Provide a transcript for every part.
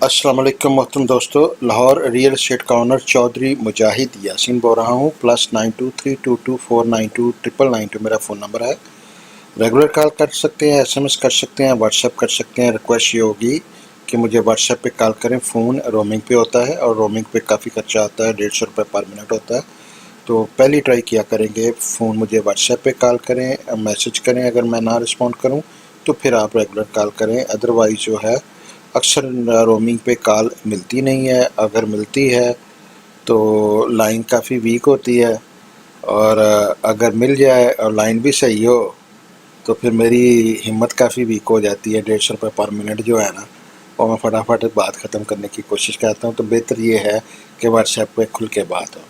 अस्सलाम वालेकुम मोहतरम दोस्तों, लाहौर रियल एस्टेट का ऑनर चौधरी मुजाहिद यासीन बोल रहा हूँ। +9232249299 मेरा फ़ोन नंबर है। रेगुलर कॉल कर सकते हैं, एसएमएस कर सकते हैं, व्हाट्सएप कर सकते हैं। रिक्वेस्ट ये होगी कि मुझे व्हाट्सएप पे कॉल करें। फ़ोन रोमिंग पे होता है और रोमिंग पे काफ़ी खर्चा आता है, 150 रुपये पर मिनट होता है। तो पहली ट्राई किया करेंगे, फ़ोन मुझे व्हाट्सएप पे कॉल करें, मैसेज करें। अगर मैं ना रिस्पॉन्ड करूँ तो फिर आप रेगुलर कॉल करें। अदरवाइज़ जो है अक्सर रोमिंग पे कॉल मिलती नहीं है। अगर मिलती है तो लाइन काफ़ी वीक होती है, और अगर मिल जाए और लाइन भी सही हो तो फिर मेरी हिम्मत काफ़ी वीक हो जाती है। 150 रुपये पर मिनट जो है ना, और मैं फटाफट बात ख़त्म करने की कोशिश करता हूँ। तो बेहतर ये है कि व्हाट्सएप पे खुल के बात हो।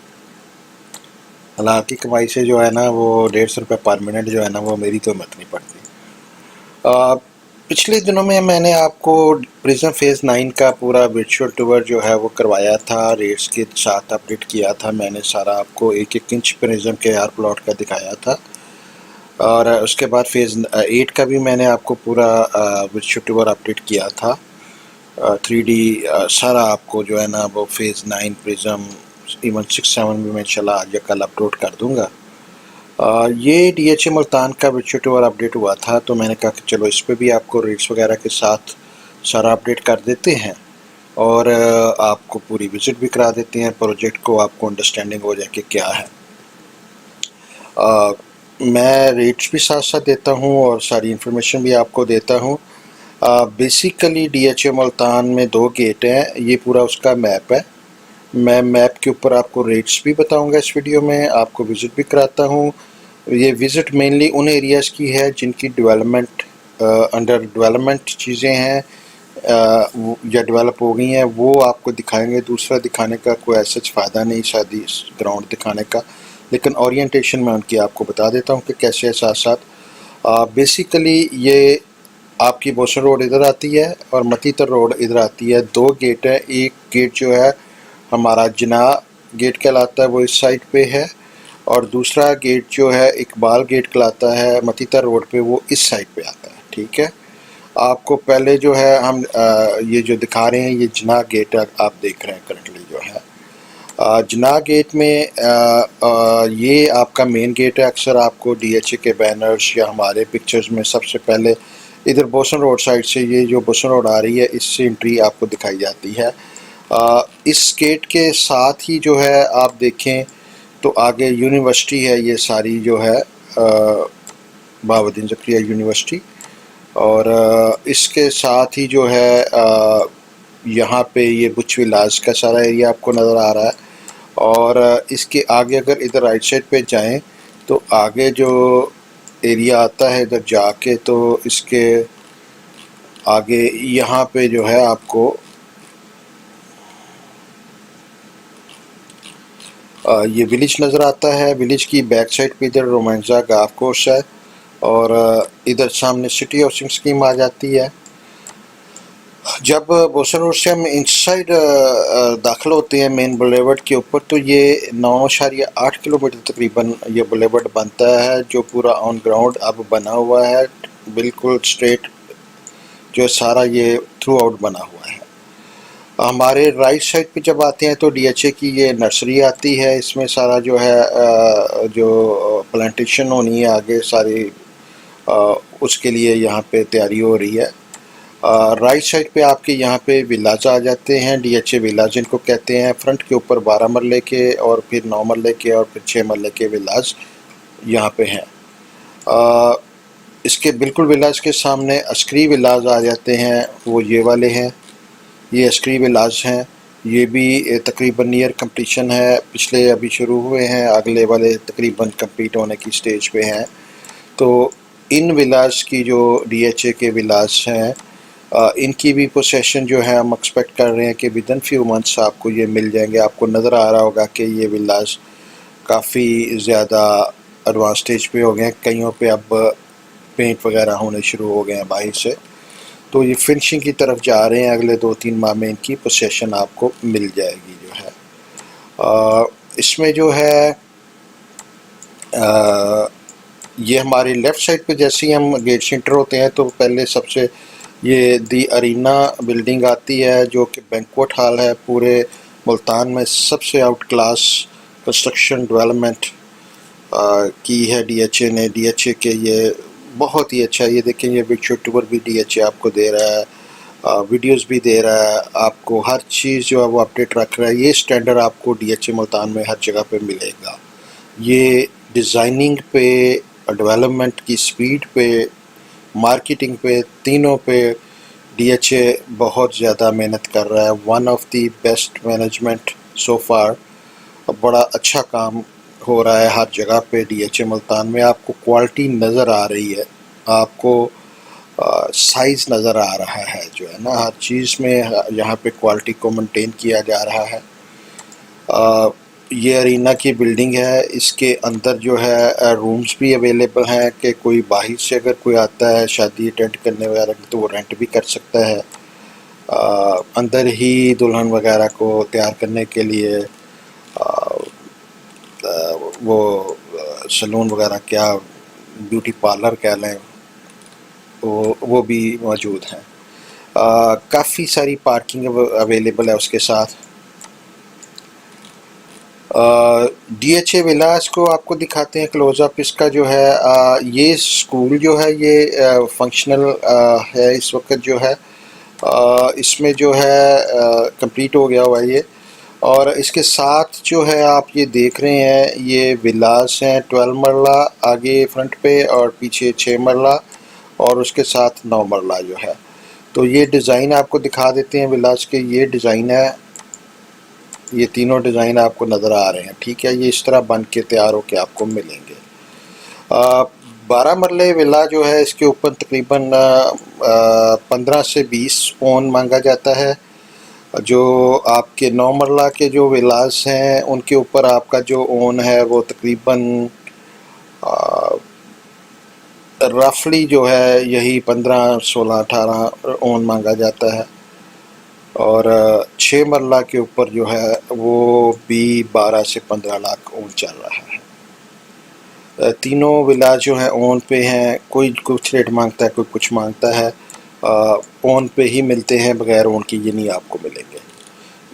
हलाल की कमाई से जो है ना, वो 150 रुपये पर मिनट जो है ना, वो मेरी तो हिम्मत नहीं पड़ती। पिछले दिनों में मैंने आपको प्रिज्म फेज़ 9 का पूरा वर्चुअल टूर जो है वो करवाया था, रेट्स के साथ अपडेट किया था। मैंने सारा आपको एक एक इंच प्रिज्म के हर प्लॉट का दिखाया था। और उसके बाद फेज़ 8 का भी मैंने आपको पूरा वर्चुअल टूर अपडेट किया था। 3D सारा आपको जो है ना वो फेज़ 9 प्रिज्म, इवन 6-7 भी मैं इंशाल्लाह आज या कल अपलोड कर दूँगा। ये DHA मुल्तान का वर्चुअल टूर अपडेट हुआ था, तो मैंने कहा कि चलो इस पे भी आपको रेट्स वगैरह के साथ सारा अपडेट कर देते हैं, और आपको पूरी विज़िट भी करा देते हैं। प्रोजेक्ट को आपको अंडरस्टैंडिंग हो जाए कि क्या है। मैं रेट्स भी साथ साथ देता हूँ और सारी इन्फॉर्मेशन भी आपको देता हूँ। बेसिकली DHA मुल्तान में 2 गेट हैं, ये पूरा उसका मैप है। मैं मैप के ऊपर आपको रेट्स भी बताऊंगा इस वीडियो में, आपको विज़िट भी कराता हूँ। ये विज़िट मेनली उन एरियाज़ की है जिनकी डेवलपमेंट अंडर डेवलपमेंट चीज़ें हैं, या डेवलप हो गई हैं, वो आपको दिखाएंगे। दूसरा दिखाने का कोई ऐसा फ़ायदा नहीं शादी ग्राउंड दिखाने का, लेकिन ओरिएंटेशन में उनकी आपको बता देता हूँ कि कैसे है। साथ साथ बेसिकली ये आपकी बोसन रोड इधर आती है और मतीतर रोड इधर आती है। 2 गेट है। एक गेट जो है हमारा जना गेट कहलाता है, वो इस साइड पे है, और दूसरा गेट जो है इकबाल गेट कहलाता है मतीतर रोड पे, वो इस साइड पे आता है। ठीक है, आपको पहले जो है हम ये जो दिखा रहे हैं, ये जना गेट आप देख रहे हैं करंटली जो है। जना गेट में ये आपका मेन गेट है। अक्सर आपको DHA के बैनर्स या हमारे पिक्चर्स में सबसे पहले इधर बोसन रोड साइड से, ये जो बोसन रोड आ रही है, इससे एंट्री आपको दिखाई जाती है। इस गेट के साथ ही जो है आप देखें तो आगे यूनिवर्सिटी है, ये सारी जो है बहाउद्दीन ज़करिया यूनिवर्सिटी। और इसके साथ ही जो है यहाँ पे ये बुच विलास का सारा एरिया आपको नज़र आ रहा है। और इसके आगे अगर इधर राइट साइड पे जाएं तो आगे जो एरिया आता है इधर जाके, तो इसके आगे यहाँ पे जो है आपको ये विलेज नज़र आता है। विलेज की बैक साइड पे इधर रोमांजा गाफ कोर्स है, और इधर सामने सिटी हाउसिंग स्कीम आ जाती है। जब बोसन रोड से हम इनसाइड दाखिल होते हैं मेन बुलेवर्ड के ऊपर, तो ये 9.8 किलोमीटर तकरीबन ये बुलेवर्ड बनता है, जो पूरा ऑन ग्राउंड अब बना हुआ है। बिल्कुल स्ट्रेट जो सारा ये थ्रू आउट बना हुआ है। हमारे राइट साइड पे जब आते हैं तो DHA की ये नर्सरी आती है। इसमें सारा जो है जो प्लांटेशन होनी है आगे सारी, उसके लिए यहाँ पे तैयारी हो रही है। राइट साइड पे आपके यहाँ पे विलाज आ जाते हैं, DHA विलाज जिनको कहते हैं। फ्रंट के ऊपर 12 मरले के, और फिर 9 मरले के, और फिर 6 मरले के विलाज यहाँ पे हैं। इसके बिल्कुल विलाज के सामने अस्करी विलाज आ जाते हैं, वो ये वाले हैं, ये अस्करी विलाज हैं। ये भी तकरीबन नियर कंप्लीशन है, पिछले अभी शुरू हुए हैं, अगले वाले तकरीबन कंप्लीट होने की स्टेज पे हैं। तो इन विलाज की जो DHA के विलाज हैं, इनकी भी पोसेशन जो है हम एक्सपेक्ट कर रहे हैं कि विदिन फ्यू मंथ्स आपको ये मिल जाएंगे। आपको नज़र आ रहा होगा कि ये विलाज काफ़ी ज़्यादा एडवांस स्टेज पे हो गए हैं, कईयों पे अब पेंट वगैरह होने शुरू हो गए हैं बाहर से। तो ये फिनिशिंग की तरफ जा रहे हैं, अगले 2-3 माह में इनकी पोसेशन आपको मिल जाएगी जो है। इसमें जो है ये हमारे लेफ़्ट साइड पे जैसे ही हम गेट से एंटर होते हैं तो पहले सबसे ये दी अरीना बिल्डिंग आती है जो कि बैंक्वेट हॉल है। पूरे मुल्तान में सबसे आउट क्लास कंस्ट्रक्शन डेवलपमेंट की है डीएचए ने। डीएचए के ये बहुत ही अच्छा, ये देखें ये वीडियो टूर भी डीएचए आपको दे रहा है, वीडियोस भी दे रहा है आपको, हर चीज़ जो है वो अपडेट रख रहा है। ये स्टैंडर्ड आपको डीएचए मुल्तान में हर जगह पे मिलेगा। ये डिज़ाइनिंग पे, डेवलपमेंट की स्पीड पे, मार्केटिंग पे, तीनों पे डीएचए बहुत ज़्यादा मेहनत कर रहा है। One of the best management so far. बड़ा अच्छा काम हो रहा है हर जगह पे। डीएचए मुल्तान में आपको क्वालिटी नज़र आ रही है, आपको साइज़ नज़र आ रहा है, जो है ना हर चीज़ में यहाँ पे क्वालिटी को मेंटेन किया जा रहा है। ये अरीना की बिल्डिंग है, इसके अंदर जो है रूम्स भी अवेलेबल हैं कि कोई बाहर से अगर कोई आता है शादी अटेंड करने वगैरह तो वो रेंट भी कर सकता है। अंदर ही दुल्हन वगैरह को तैयार करने के लिए वो सलून वगैरह, क्या ब्यूटी पार्लर कह लें, वो भी मौजूद हैं। काफ़ी सारी पार्किंग अवेलेबल है उसके साथ। डीएचए विलास को आपको दिखाते हैं क्लोजअप। इसका जो है ये स्कूल जो है ये फंक्शनल है इस वक्त जो है। इसमें जो है कंप्लीट हो गया हुआ है ये। और इसके साथ जो है आप ये देख रहे हैं ये विलास हैं 12 मरला आगे फ्रंट पे और पीछे 6 मरला और उसके साथ 9 मरला जो है। तो ये डिज़ाइन आपको दिखा देते हैं विलास के। ये डिज़ाइन है, ये तीनों डिज़ाइन आपको नज़र आ रहे हैं, ठीक है। ये इस तरह बन के तैयार होकर आपको मिलेंगे। 12 मरले विला जो है इसके ऊपर तकरीबन 15 से 20 ओन मांगा जाता है। जो आपके 9 मरला के जो विलास हैं उनके ऊपर आपका जो ओन है वो तकरीबन रफली जो है यही 15, 16, 18 ओन मांगा जाता है। और 6 मरला के ऊपर जो है वो भी 12 से 15 लाख ओन चल रहा है। तीनों विला जो है ओन पे हैं, कोई कुछ रेट मांगता है, कोई कुछ मांगता है। ओन पे ही मिलते हैं, बगैर ओन के ये नहीं आपको मिलेंगे।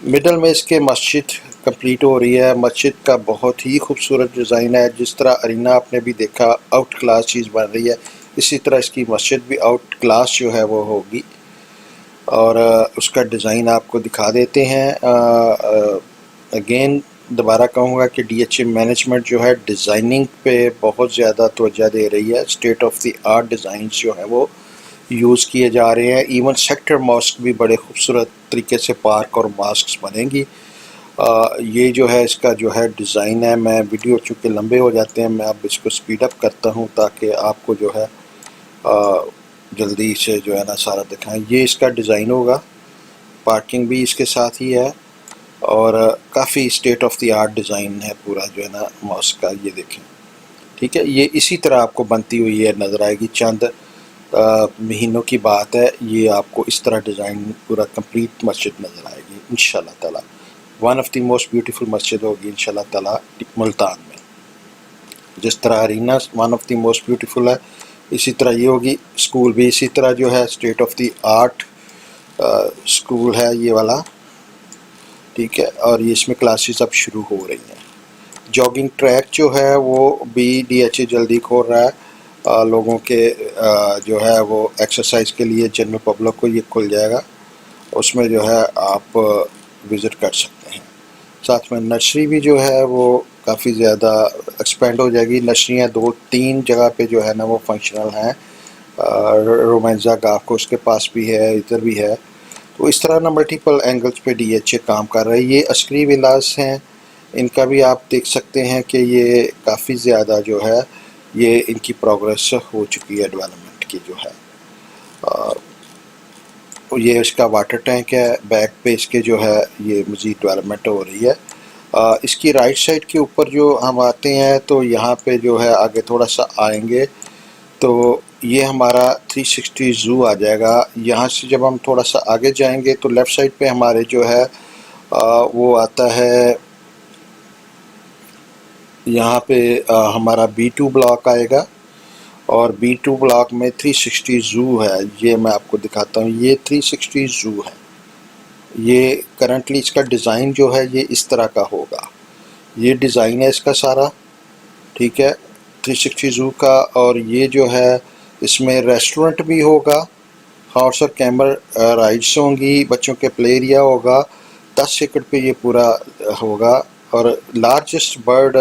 मिडल में इसके मस्जिद कंप्लीट हो रही है। मस्जिद का बहुत ही खूबसूरत डिज़ाइन है। जिस तरह अरीना आपने भी देखा आउट क्लास चीज़ बन रही है, इसी तरह इसकी मस्जिद भी आउट क्लास जो है वो होगी। और उसका डिज़ाइन आपको दिखा देते हैं। अगेन दोबारा कहूँगा कि डीएचए मैनेजमेंट जो है डिज़ाइनिंग पे बहुत ज़्यादा तवज्जो दे रही है। State of the art design जो है वो यूज़ किए जा रहे हैं। इवन सेक्टर मॉस्क भी बड़े खूबसूरत तरीके से पार्क और मॉस्क बनेंगी। ये जो है इसका जो है डिज़ाइन है। मैं वीडियो चूँकि लंबे हो जाते हैं, मैं अब इसको स्पीड अप करता हूँ ताकि आपको जो है जल्दी से जो है ना सारा दिखाएं। ये इसका डिज़ाइन होगा, पार्किंग भी इसके साथ ही है और काफ़ी state of the art design है पूरा जो है ना मॉस्क का। ये देखें, ठीक है। ये इसी तरह आपको बनती हुई है नज़र आएगी। चंद महीनों की बात है, ये आपको इस तरह डिज़ाइन पूरा कंप्लीट मस्जिद नज़र आएगी इंशाल्लाह ताला। One of the most beautiful मस्जिद होगी इंशाल्लाह ताला मुल्तान में। जिस तरह Arena one of the most beautiful है, इसी तरह ये होगी। स्कूल भी इसी तरह जो है state of the art school है ये वाला, ठीक है। और ये इसमें क्लासेस अब शुरू हो रही हैं। जॉगिंग ट्रैक जो है वो भी डीएचए जल्दी खोल रहा है। लोगों के जो है वो एक्सरसाइज के लिए जनरल पब्लिक को ये खुल जाएगा, उसमें जो है आप विज़िट कर सकते हैं। साथ में नर्सरी भी जो है वो काफ़ी ज़्यादा एक्सपेंड हो जाएगी। नर्सरियाँ 2-3 जगह पे जो है ना वो फंक्शनल हैं। रोमांजा गाफ को उसके पास भी है, इधर भी है। तो इस तरह ना मल्टीपल एंगल्स पे डीएचए काम कर रहा है। ये अस्करी विलास हैं, इनका भी आप देख सकते हैं कि ये काफ़ी ज़्यादा जो है ये इनकी प्रोग्रेस हो चुकी है डेवलपमेंट की जो है। ये इसका वाटर टैंक है, बैक पे इसके जो है ये मज़ीद डेवलपमेंट हो रही है। इसकी राइट साइड के ऊपर जो हम आते हैं तो यहाँ पे जो है आगे थोड़ा सा आएंगे तो ये हमारा 360 ज़ू आ जाएगा। यहाँ से जब हम थोड़ा सा आगे जाएंगे तो लेफ़्ट साइड पे हमारे जो है वो आता है, यहाँ पे हमारा B2 ब्लॉक आएगा और B2 ब्लॉक में 360 ज़ू है। ये मैं आपको दिखाता हूँ, ये 360 ज़ू है। ये करंटली इसका डिज़ाइन जो है ये इस तरह का होगा। ये डिज़ाइन है इसका सारा, ठीक है, 360 ज़ू का। और ये जो है इसमें रेस्टोरेंट भी होगा, हॉर्स और कैमल राइड्स होंगी, बच्चों के प्ले एरिया होगा। 10 एकड़ पे ये पूरा होगा। और लार्जेस्ट बर्ड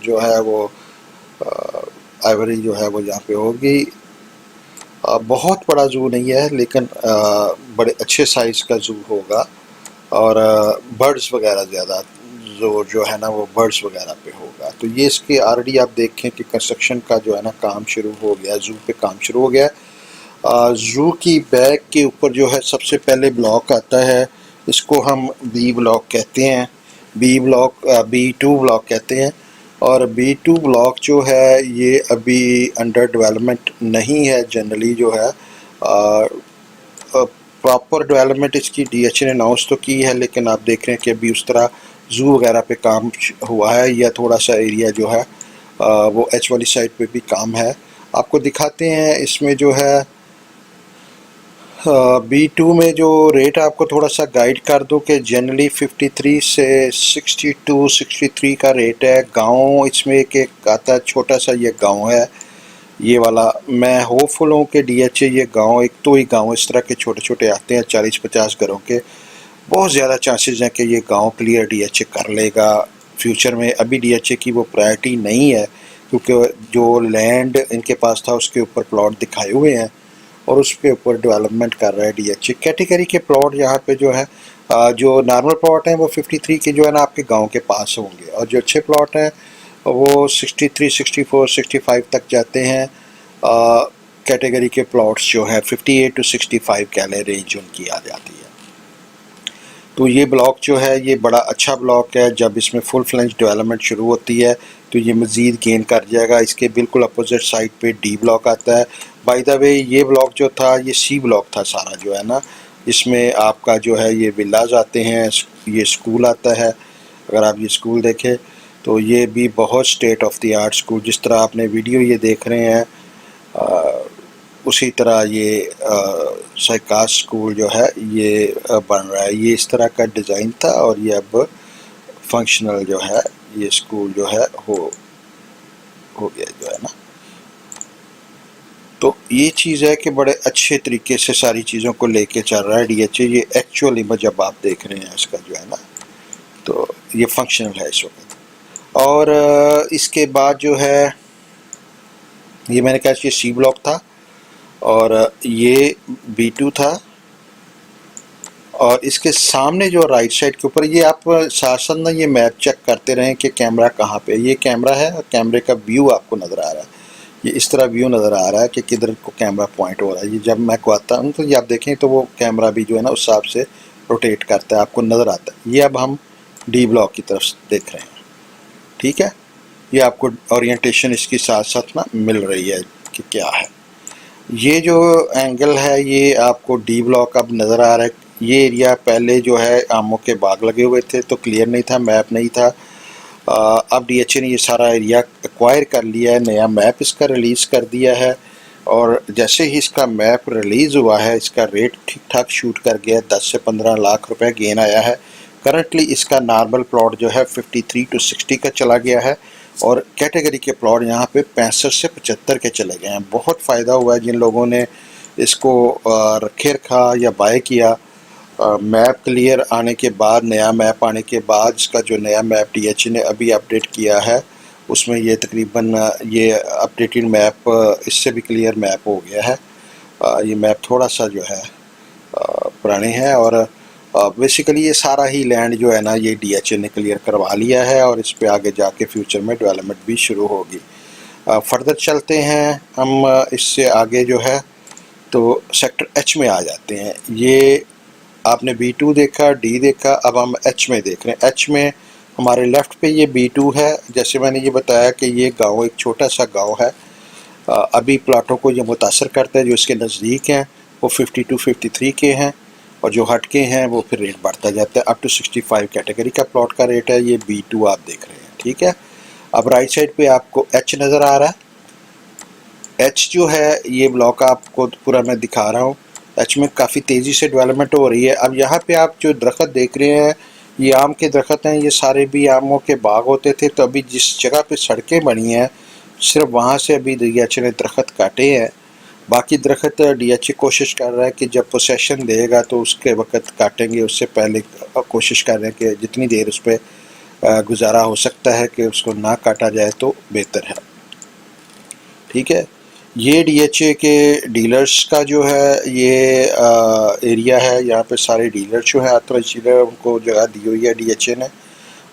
जो है वो आइवरी जो है वो यहाँ पे होगी। बहुत बड़ा ज़ू नहीं है, लेकिन बड़े अच्छे साइज़ का ज़ू होगा। और बर्ड्स वगैरह ज़्यादा जो है ना वो बर्ड्स वगैरह पे होगा। तो ये इसके ऑलरेडी आप देखें कि कंस्ट्रक्शन का जो है ना काम शुरू हो गया, ज़ू पे काम शुरू हो गया। ज़ू की बैक के ऊपर जो है सबसे पहले ब्लॉक आता है, इसको हम बी ब्लॉक कहते हैं, B2 ब्लॉक कहते हैं। और B2 ब्लॉक जो है ये अभी अंडर डेवलपमेंट नहीं है। जनरली जो है प्रॉपर डेवलपमेंट इसकी DH ने अनाउंस तो की है, लेकिन आप देख रहे हैं कि अभी उस तरह ज़ू वगैरह पे काम हुआ है, या थोड़ा सा एरिया जो है वो H वाली साइड पे भी काम है। आपको दिखाते हैं इसमें जो है B2 में जो रेट आपको थोड़ा सा गाइड कर दूं कि जनरली 53 से 62-63 का रेट है। गांव इसमें एक आता है, छोटा सा ये गांव है ये वाला। मैं होपफुल हूँ कि DH ये गांव, एक तो ही गांव इस तरह के छोटे छोटे आते हैं 40-50 घरों के, बहुत ज़्यादा चांसेस हैं कि ये गांव क्लियर DH कर लेगा फ्यूचर में। अभी DH की वो प्रायोरिटी नहीं है, क्योंकि जो लैंड इनके पास था उसके ऊपर प्लॉट दिखाए हुए हैं और उसके ऊपर डेवलपमेंट कर रहा है DH। कैटेगरी के प्लॉट यहाँ पे जो है जो नॉर्मल प्लॉट हैं वो 53 के जो है ना आपके गांव के पास होंगे, और जो अच्छे प्लॉट हैं वो 63, 64, 65 तक जाते हैं। कैटेगरी के प्लॉट्स जो है 58 to 65 कैले रेंज उनकी आ जाती है। तो ये ब्लॉक जो है ये बड़ा अच्छा ब्लॉक है। जब इसमें फुल फ्लेंज डेवलपमेंट शुरू होती है तो ये मज़ीद गेन कर जाएगा। इसके बिल्कुल अपोजिट साइड पे D ब्लॉक आता है। बाय द वे ये ब्लॉक जो था ये C ब्लॉक था सारा जो है ना, इसमें आपका जो है ये विलाज आते हैं, ये स्कूल आता है। अगर आप ये स्कूल देखें तो ये भी बहुत state of the art school, जिस तरह आपने वीडियो ये देख रहे हैं उसी तरह ये साइकास स्कूल जो है ये बन रहा है। ये इस तरह का डिज़ाइन था और ये अब फंक्शनल जो है ये स्कूल जो है हो गया जो है ना। तो ये चीज़ है कि बड़े अच्छे तरीके से सारी चीज़ों को लेके चल रहा है DH। ये एक्चुअली में जब आप देख रहे हैं इसका जो है ना, तो ये फंक्शनल है इस वक्त। और इसके बाद जो है ये मैंने कहा ये C ब्लॉक था और ये B2 था। और इसके सामने जो राइट साइड के ऊपर ये आप साथ साथ ना ये मैप चेक करते रहें कि कैमरा कहाँ पे, ये कैमरा है और कैमरे का व्यू आपको नज़र आ रहा है। ये इस तरह व्यू नज़र आ रहा है कि किधर को कैमरा पॉइंट हो रहा है। ये जब मैं को आता हूँ तो ये आप देखें तो वो कैमरा भी जो है ना उस हिसाब से रोटेट करता है, आपको नज़र आता है। ये अब हम D ब्लॉक की तरफ देख रहे हैं, ठीक है। ये आपको ओरिएंटेशन इसके साथ साथ ना मिल रही है कि क्या है। ये जो एंगल है ये आपको D ब्लॉक अब नज़र आ रहा है। ये एरिया पहले जो है आमों के बाग लगे हुए थे तो क्लियर नहीं था, मैप नहीं था। अब DH ने ये सारा एरिया एक्वायर कर लिया है, नया मैप इसका रिलीज़ कर दिया है। और जैसे ही इसका मैप रिलीज़ हुआ है इसका रेट ठीक ठाक शूट कर गया, 10 से 15 लाख रुपए गेन आया है। करंटली इसका नॉर्मल प्लॉट जो है 53 to 60 का चला गया है और कैटेगरी के प्लॉट यहाँ पे 65 से 75 के चले गए हैं। बहुत फ़ायदा हुआ है जिन लोगों ने इसको रखे रखा या बाय किया। मैप क्लियर आने के बाद, नया मैप आने के बाद, इसका जो नया मैप DH ने अभी अपडेट किया है उसमें ये तकरीबन ये अपडेटेड मैप इससे भी क्लियर मैप हो गया है। ये मैप थोड़ा सा जो है पुराने हैं और बेसिकली ये सारा ही लैंड जो है ना ये DH ने क्लियर करवा लिया है और इस पे आगे जाके फ्यूचर में डेवलपमेंट भी शुरू होगी। फर्दर चलते हैं हम इससे आगे जो है तो सेक्टर H में आ जाते हैं। ये आपने B2 देखा, D देखा, अब हम H में देख रहे हैं। H में हमारे लेफ़्ट पे ये B2 है। जैसे मैंने ये बताया कि ये गांव एक छोटा सा गांव है। अभी प्लाटों को ये मुतासर करता है, जो इसके नज़दीक हैं वो 52, 53 के हैं और जो हट के हैं वो फिर रेट बढ़ता जाता है। अप टू 65 कैटेगरी का प्लॉट का रेट है। ये B2 आप देख रहे हैं, ठीक है। अब राइट साइड पे आपको H नज़र आ रहा है। एच जो है ये ब्लॉक आपको पूरा मैं दिखा रहा हूँ। एच में काफ़ी तेज़ी से डेवलपमेंट हो रही है। अब यहाँ पे आप जो दरख्त देख रहे हैं ये आम के दरख्त हैं, ये सारे भी आमों के बाग होते थे। तो अभी जिस जगह पे सड़कें बनी हैं सिर्फ वहाँ से अभी DHA ने दरख्त काटे हैं। बाकी दरख्त DHA कोशिश कर रहा है कि जब पोसेशन देगा तो उसके वक्त काटेंगे, उससे पहले कोशिश कर रहे हैं कि जितनी देर उस पर गुजारा हो सकता है कि उसको ना काटा जाए तो बेहतर है। ठीक है, ये DHA के डीलर्स का जो है ये एरिया है। यहाँ पे सारे डीलर जो है ऑथराइज्ड डीलर उनको जगह दी हुई है DHA ने।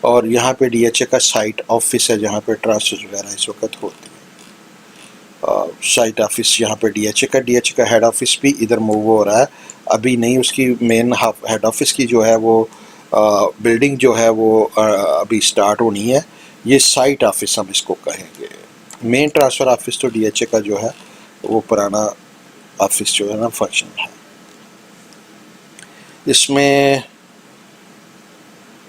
और यहाँ पे DHA का साइट ऑफिस है जहाँ पे ट्रांसफर वगैरह इस वक्त होती है। साइट ऑफिस यहाँ पे DHA का हेड ऑफिस भी इधर मूव हो रहा है। अभी नहीं, उसकी मेन हेड ऑफिस की जो है वो बिल्डिंग जो है वो अभी स्टार्ट होनी है। ये साइट ऑफिस हम इसको कहेंगे। मेन ट्रांसफ़र ऑफिस तो DHA का जो है वो पुराना ऑफिस जो है ना फंक्शन है। इसमें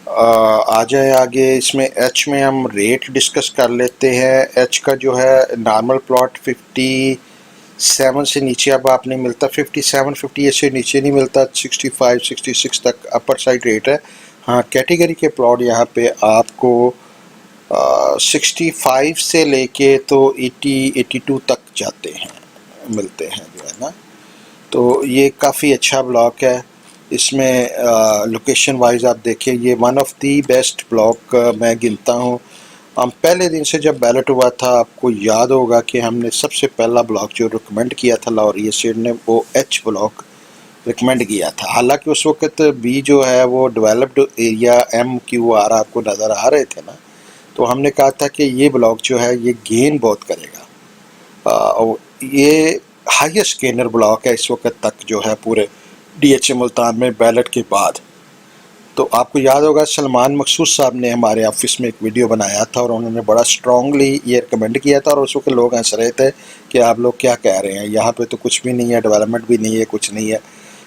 आ जाए आगे। इसमें एच में हम रेट डिस्कस कर लेते हैं। एच का जो है नॉर्मल प्लॉट 57 से नीचे अब आप नहीं मिलता, 57 58 से नीचे नहीं मिलता, 65 66 तक अपर साइड रेट है। हाँ, कैटेगरी के प्लॉट यहाँ पे आपको 65 से लेके तो 80 82 तक जाते हैं, मिलते हैं जो है ना। तो ये काफ़ी अच्छा ब्लॉक है। इसमें लोकेशन वाइज आप देखिए ये one of the best block मैं गिनता हूँ। हम पहले दिन से जब बैलेट हुआ था आपको याद होगा कि हमने सबसे पहला ब्लॉक जो रिकमेंड किया था लाहौर एस्टेट ने वो एच ब्लॉक रिकमेंड किया था। हालांकि उस वक्त बी जो है वो डेवलप्ड एरिया MQR आपको नज़र आ रहे थे ना, तो हमने कहा था कि ये ब्लॉक जो है ये गेन बहुत करेगा। और ये हाईएस्ट गेनर ब्लॉक है इस वक्त तक जो है पूरे DHA मुल्तान में बैलेट के बाद। तो आपको याद होगा सलमान मकसूद साहब ने हमारे ऑफिस में एक वीडियो बनाया था और उन्होंने बड़ा स्ट्रांगली ये रिकमेंड किया था और उस वक्त लोग हंस रहे थे कि आप लोग क्या कह रहे हैं, यहाँ पे तो कुछ भी नहीं है, डेवलपमेंट भी नहीं है, कुछ नहीं है।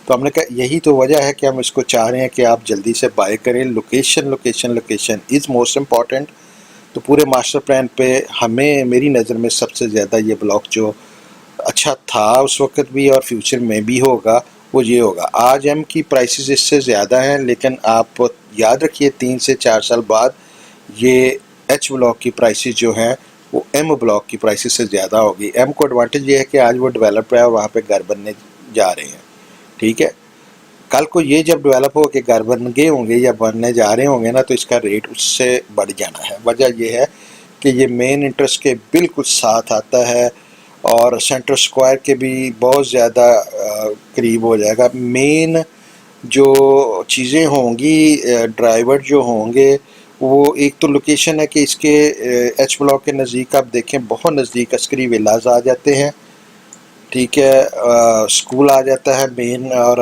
तो हमने कहा यही तो वजह है कि हम इसको चाह रहे हैं कि आप जल्दी से बाय करें। Location location location is most important. तो पूरे मास्टर प्लान पे हमें मेरी नज़र में सबसे ज़्यादा ये ब्लॉक जो अच्छा था उस वक्त भी और फ्यूचर में भी होगा वो ये होगा। आज एम की प्राइसेस इससे ज़्यादा हैं, लेकिन आप याद रखिए 3 से 4 साल बाद ये एच ब्लॉक की प्राइसेस जो हैं वो एम ब्लॉक की प्राइसेस से ज़्यादा होगी। एम को एडवांटेज ये है कि आज वो डेवलप है और वहाँ पे घर बनने जा रहे हैं। ठीक है, कल को ये जब डेवलप हो के घर बन गए होंगे या बनने जा रहे होंगे ना तो इसका रेट उससे बढ़ जाना है। वजह यह है कि ये मेन इंटरेस्ट के बिल्कुल साथ आता है और सेंटर स्क्वायर के भी बहुत ज़्यादा करीब हो जाएगा। मेन जो चीज़ें होंगी ड्राइवर जो होंगे वो एक तो लोकेशन है कि इसके एच ब्लॉक के नज़दीक आप देखें बहुत नज़दीक अस्करी विलाज आ जाते हैं। ठीक है, स्कूल आ जाता है मेन और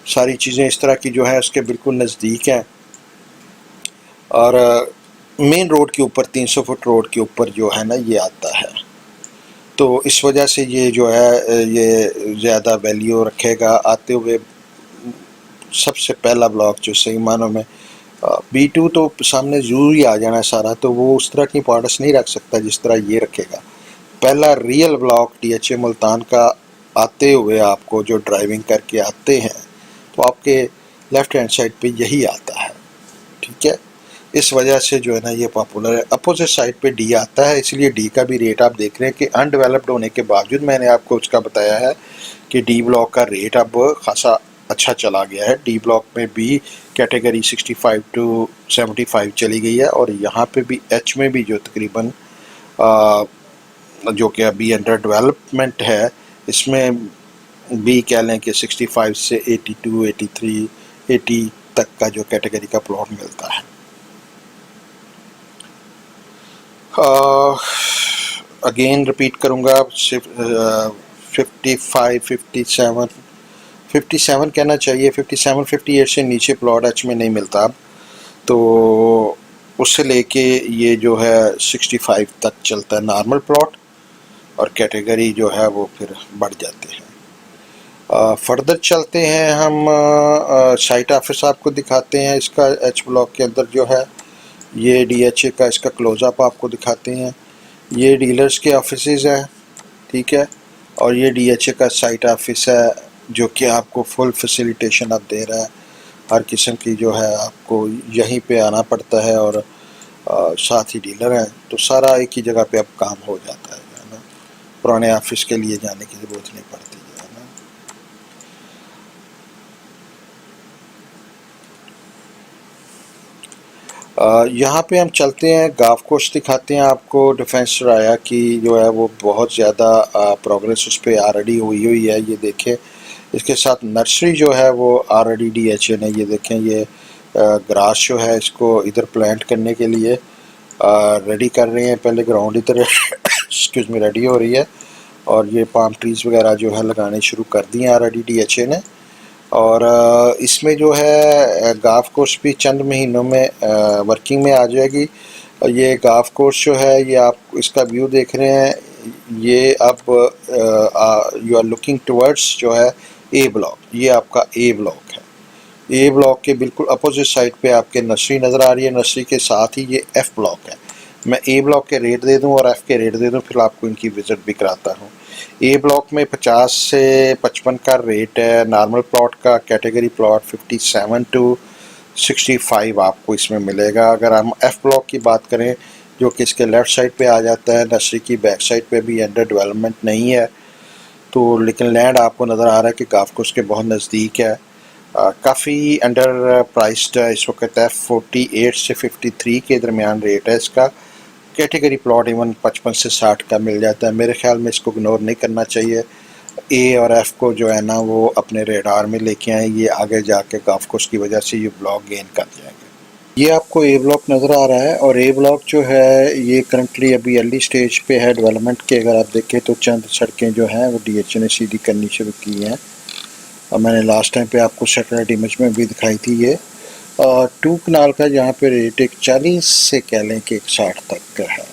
सारी चीज़ें इस तरह की जो है उसके बिल्कुल नज़दीक हैं और मेन रोड के ऊपर 300 फुट रोड के ऊपर जो है ना ये आता है। तो इस वजह से ये जो है ये ज़्यादा वैल्यू रखेगा आते हुए। सबसे पहला ब्लॉक जो सही मानों में B2 तो सामने जरूर ही आ जाना सारा, तो वो उस तरह की इंपॉर्टेंस नहीं रख सकता जिस तरह ये रखेगा। पहला रियल ब्लॉक DHA मुल्तान का आते हुए आपको जो ड्राइविंग करके आते हैं तो आपके लेफ़्ट हैंड साइड पे यही आता है। ठीक है, इस वजह से जो है ना ये पॉपुलर है। अपोजिट साइड पे D आता है, इसलिए D का भी रेट आप देख रहे हैं कि अनडेवलप्ड होने के बावजूद मैंने आपको उसका बताया है कि D ब्लॉक का रेट अब खासा अच्छा चला गया है। D ब्लॉक में भी कैटेगरी 65 to 75 चली गई है और यहाँ पे भी H में भी जो तकरीबन जो कि अभी अंडर डेवलपमेंट है इसमें भी कह लें कि 65 से 82 83 80 तक का जो कैटेगरी का प्लॉट मिलता है। अगेन रिपीट करूँगा, 55 57 कहना चाहिए, 57 58 से नीचे प्लॉट एच में नहीं मिलता अब। तो उससे लेके ये जो है 65 तक चलता है नॉर्मल प्लॉट और कैटेगरी जो है वो फिर बढ़ जाते हैं। फर्दर चलते हैं हम साइट ऑफिस आपको दिखाते हैं। इसका एच ब्लॉक के अंदर जो है ये DHA का इसका क्लोज़अप आपको दिखाते हैं। ये डीलर्स के ऑफिसेज है, ठीक है, और ये डीएचए का साइट ऑफिस है जो कि आपको फुल फैसिलिटेशन अब दे रहा है। हर किस्म की जो है आपको यहीं पे आना पड़ता है, और साथ ही डीलर है, तो सारा एक ही जगह पे अब काम हो जाता है ना। पुराने ऑफिस के लिए जाने की ज़रूरत नहीं पड़ती है ना। यहाँ पे हम चलते हैं, गाफ कोस्ट दिखाते हैं आपको। डिफेंस राया की जो है वो बहुत ज़्यादा प्रोग्रेस उस पर ऑलरेडी हुई है। ये देखें, इसके साथ नर्सरी जो है वो ऑलरेडी डीएचए ने, ये देखें, ये ग्रास जो है इसको इधर प्लांट करने के लिए रेडी कर रहे हैं। पहले ग्राउंड इधर एक्सक्यूज़ मी रेडी हो रही है, और ये पाम ट्रीज़ वगैरह जो है लगाने शुरू कर दिए ऑलरेडी डीएचए ने। और इसमें जो है गाफ कोर्स भी चंद महीनों में वर्किंग में आ जाएगी। और ये गाफ कोर्स जो है, ये आप इसका व्यू देख रहे हैं, ये अब यू आर लुकिंग टुवर्ड्स जो है ए ब्लॉक, ये आपका ए ब्लॉक है। ए ब्लॉक के बिल्कुल अपोजिट साइड पे आपके नर्सरी नज़र आ रही है, नर्सरी के साथ ही ये एफ़ ब्लॉक है। मैं ए ब्लॉक के रेट दे दूं और एफ़ के रेट दे दूं, फिर आपको इनकी विज़िट भी कराता हूं। ए ब्लॉक में 50 से 55 का रेट है नॉर्मल प्लॉट का। कैटेगरी प्लॉट 57 टू 65 आपको इसमें मिलेगा। अगर हम एफ़ ब्लॉक की बात करें, जो कि इसके लेफ़्ट साइड पे आ जाता है, नर्सरी की बैक साइड पे भी अंडर डेवलपमेंट नहीं है, तो लेकिन लैंड आपको नज़र आ रहा है कि गाफ कोस्ट के बहुत नज़दीक है। काफ़ी अंडर प्राइस्ड इस वक्त है। 48 से 53 के दरमियान रेट है इसका। कैटेगरी प्लॉट इवन 55 से 60 का मिल जाता है। मेरे ख्याल में इसको इग्नोर नहीं करना चाहिए। ए और एफ़ को जो है ना वो अपने रेडार में लेके आए, ये आगे जाके गाफ कोस्ट की वजह से ये ब्लॉक गेन कर जाएंगे। ये आपको ए ब्लॉक नज़र आ रहा है, और ए ब्लॉक जो है ये करंटली अभी अर्ली स्टेज पे है डेवलपमेंट के। अगर आप देखें तो चंद सड़कें जो हैं वो डीएचए ने सीधी करनी शुरू की हैं, और मैंने लास्ट टाइम पे आपको सैटेलाइट इमेज में भी दिखाई थी। ये 2 कनाल का यहाँ पे रेट एक 40 से कह लें कि 60 तक का है,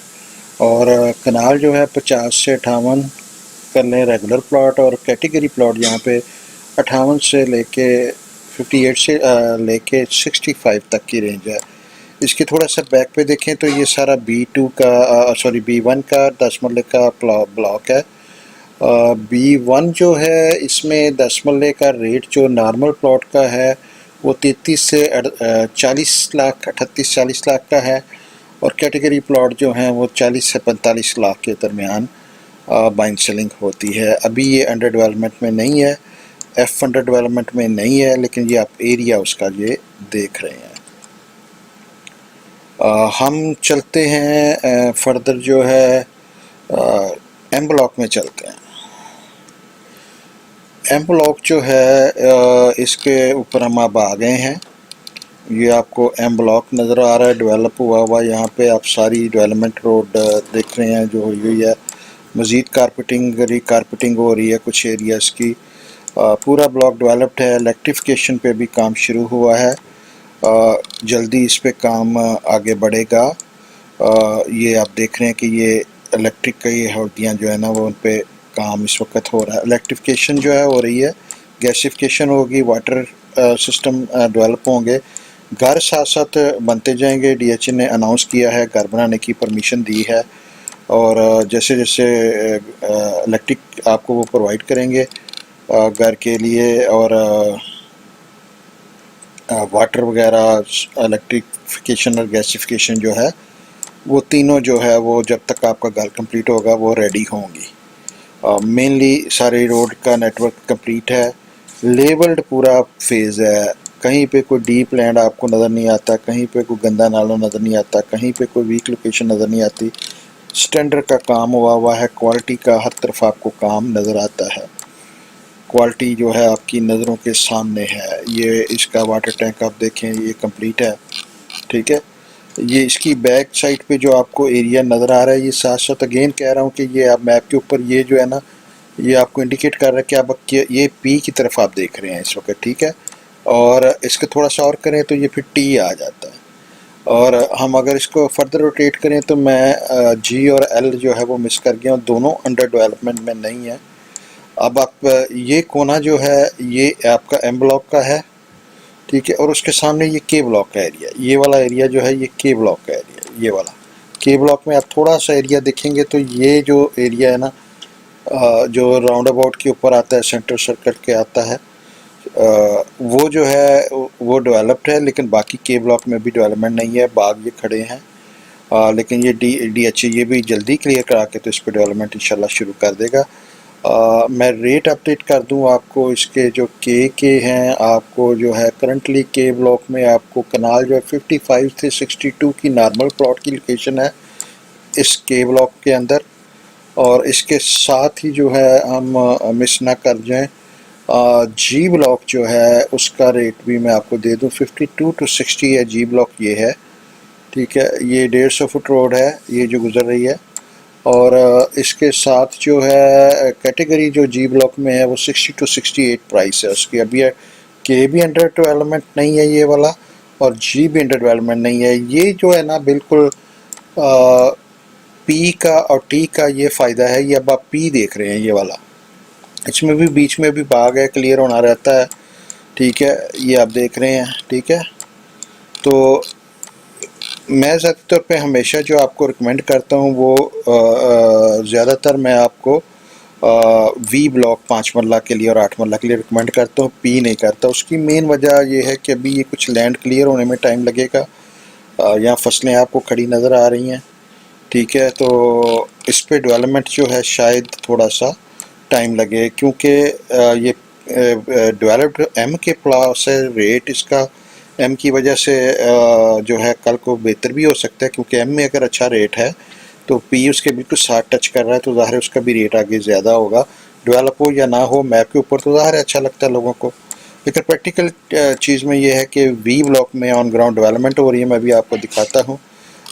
और कनाल जो है 50 से 58 कर लें रेगुलर प्लॉट, और कैटेगरी प्लॉट यहाँ पे 58 से लेके 58 से लेके 65 तक की रेंज है। इसके थोड़ा सा बैक पे देखें तो ये सारा B2 का B1 का 10 मरले का ब्लॉक है। B1 जो है इसमें 10 मरले का रेट जो नॉर्मल प्लॉट का है वो 33 से 40 लाख 38-40 लाख का है, और कैटेगरी प्लॉट जो हैं वो 40 से 45 लाख के दरमियान बाइंग सेलिंग होती है। अभी ये अंडर डेवलपमेंट में नहीं है, एफ अंडर डेवलपमेंट में नहीं है, लेकिन ये आप एरिया उसका ये देख रहे हैं। हम चलते हैं फर्दर जो है एम ब्लॉक में चलते हैं। एम ब्लॉक जो है इसके ऊपर हम अब आ गए हैं। ये आपको एम ब्लॉक नज़र आ रहा है, डेवलप हुआ हुआ। यहाँ पे आप सारी डेवलपमेंट रोड देख रहे हैं जो हुई हुई है। मज़ीद कारपेटिंग रिकारपेटिंग हो रही है कुछ एरियाज़ की। पूरा ब्लॉक डेवलप्ड है। इलेक्ट्रिफिकेशन पे भी काम शुरू हुआ है, जल्दी इस पे काम आगे बढ़ेगा। ये आप देख रहे हैं कि ये इलेक्ट्रिक की हड्डियाँ जो है ना वो उन पे काम इस वक्त हो रहा है। इलेक्ट्रिफिकेशन जो है हो रही है, गैसिफिकेशन होगी, वाटर सिस्टम डेवलप होंगे, घर साथ साथ बनते जाएंगे। डीएचए ने अनाउंस किया है, घर बनाने की परमिशन दी है, और जैसे जैसे इलेक्ट्रिक आपको वो प्रोवाइड करेंगे घर के लिए, और वाटर वगैरह, इलेक्ट्रिफिकेशन और गैसिफिकेशन जो है वो तीनों जो है वो जब तक आपका घर कंप्लीट होगा वो रेडी होंगी। मेनली सारे रोड का नेटवर्क कंप्लीट है, लेवल्ड पूरा फेज़ है। कहीं पे कोई डीप लैंड आपको नज़र नहीं आता, कहीं पे कोई गंदा नाला नज़र नहीं आता, कहीं पे कोई वीक लोकेशन नज़र नहीं आती। स्टैंडर्ड का काम हुआ है, क्वालिटी का हर तरफ आपको काम नज़र आता है। क्वालिटी जो है आपकी नज़रों के सामने है। ये इसका वाटर टैंक आप देखें, ये कंप्लीट है, ठीक है। ये इसकी बैक साइड पे जो आपको एरिया नज़र आ रहा है, ये साथ साथ अगेन कह रहा हूँ कि ये आप मैप के ऊपर ये जो है ना ये आपको इंडिकेट कर रहा है कि आप ये पी की तरफ आप देख रहे हैं इस वक्त, ठीक है। और इसको थोड़ा सा और करें तो ये फिर टी आ जाता है, और हम अगर इसको फर्दर रोटेट करें तो मैं जी और एल जो है वो मिस कर गया हूँ, दोनों अंडर डेवलपमेंट में नहीं है। अब आप ये कोना जो है ये आपका एम ब्लॉक का है, ठीक है, और उसके सामने ये के ब्लॉक का एरिया, ये वाला एरिया जो है ये के ब्लॉक का एरिया, ये वाला के ब्लॉक में आप थोड़ा सा एरिया देखेंगे तो ये जो एरिया है ना, जो राउंड अबाउट के ऊपर आता है, सेंटर सर्कल के आता है, वो जो है वो डेवलप्ड है, लेकिन बाकी के ब्लॉक में भी डेवलपमेंट नहीं है। बाग ये खड़े हैं, लेकिन ये DHA ये भी जल्दी क्लियर करा के तो इस पर डेवलपमेंट इंशाल्लाह शुरू कर देगा। मैं रेट अपडेट कर दूं आपको, इसके जो के हैं, आपको जो है करंटली के ब्लॉक में आपको कनाल जो है 55 से 62 की नॉर्मल प्लॉट की लोकेशन है इस के ब्लॉक के अंदर। और इसके साथ ही जो है हम मिस ना कर जाएं, जी ब्लॉक जो है उसका रेट भी मैं आपको दे दूं, 52 to 60 है जी ब्लॉक ये है, ठीक है। ये 150 फुट रोड है ये जो गुजर रही है। और इसके साथ जो है कैटेगरी जो जी ब्लॉक में है वो 60 to 68 प्राइस है उसकी। अभी के भी अंडर डेवलपमेंट नहीं है ये वाला, और जी भी अंडर डेवलपमेंट नहीं है। ये जो है ना बिल्कुल पी का और टी का ये फ़ायदा है। ये अब आप पी देख रहे हैं ये वाला, इसमें भी बीच में भी बाग है, क्लियर होना रहता है, ठीक है। ये आप देख रहे हैं, ठीक है। तो मैं ज़्यादा तौर पे हमेशा जो आपको रिकमेंड करता हूँ वो ज़्यादातर मैं आपको वी ब्लॉक 5 मरला के लिए और 8 मरला के लिए रिकमेंड करता हूँ, पी नहीं करता। उसकी मेन वजह ये है कि अभी ये कुछ लैंड क्लियर होने में टाइम लगेगा। यहाँ फसलें आपको खड़ी नज़र आ रही हैं, ठीक है। तो इस पे डेवलपमेंट जो है शायद थोड़ा सा टाइम लगे, क्योंकि ये डेवलप्ड एम के प्लस है रेट इसका। एम की वजह से जो है कल को बेहतर भी हो सकता है, क्योंकि एम में अगर अच्छा रेट है तो पी उसके बिल्कुल साथ टच कर रहा है, तो ज़ाहिर है उसका भी रेट आगे ज़्यादा होगा। डेवलप हो या ना हो, मैप के ऊपर तो ज़ाहिर है अच्छा लगता है लोगों को, लेकिन प्रैक्टिकल चीज़ में ये है कि वी ब्लॉक में ऑन ग्राउंड डेवलपमेंट हो रही है। मैं भी आपको दिखाता हूँ।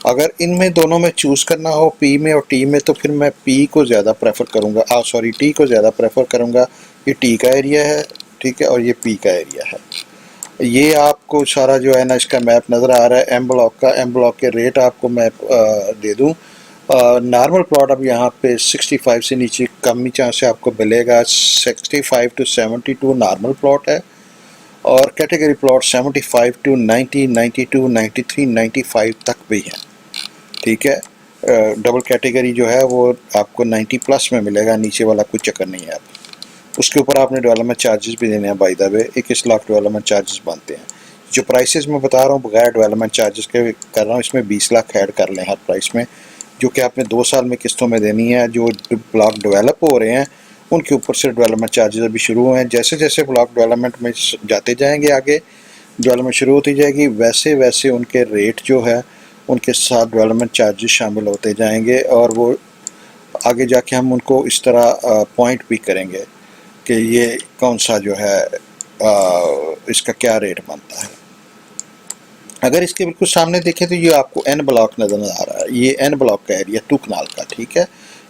अगर इनमें दोनों में चूज़ करना हो, पी में और टी में, तो फिर मैं पी को ज़्यादा प्रेफर करूँगा, सॉरी टी को ज़्यादा प्रेफर करूँगा। ये टी का एरिया है, ठीक है, और ये पी का एरिया है। ये आपको सारा जो है ना इसका मैप नज़र आ रहा है एम ब्लॉक का। एम ब्लॉक के रेट आपको मैं दे दूँ। नॉर्मल प्लॉट अब यहाँ पे 65 से नीचे कम ही चांस से आपको मिलेगा। 65 to 72 नॉर्मल प्लॉट है, और कैटेगरी प्लॉट 75 to 90, 92, 93, 95 तक भी हैं, ठीक है। डबल कैटेगरी जो है वो आपको 90 प्लस में मिलेगा, नीचे वाला कोई चक्कर नहीं है। आप उसके ऊपर आपने डेवलपमेंट चार्जेस भी देने हैं, by the way 21 lakh development charges बनते हैं। जो प्राइसेस मैं बता रहा हूँ बगैर डेवलपमेंट चार्जेस के कर रहा हूँ, इसमें 20 लाख ऐड कर लें हर प्राइस में, जो कि आपने 2 साल में किस्तों में देनी है। जो ब्लॉक डेवलप हो रहे हैं उनके ऊपर से डेवलपमेंट चार्जेस अभी शुरू हुए हैं। जैसे जैसे ब्लॉक डेवलपमेंट में जाते जाएंगे, आगे डेवलपमेंट शुरू होती जाएगी, वैसे वैसे उनके रेट जो है उनके साथ डेवलपमेंट चार्जेस शामिल होते जाएंगे, और वो आगे जाके हम उनको इस तरह पॉइंट भी करेंगे कि ये कौन सा जो है इसका क्या रेट बनता है। अगर इसके बिल्कुल सामने देखें तो ये आपको एन ब्लॉक नज़र आ रहा है, ये एन ब्लॉक का एरिया 2 कनाल का, ठीक है।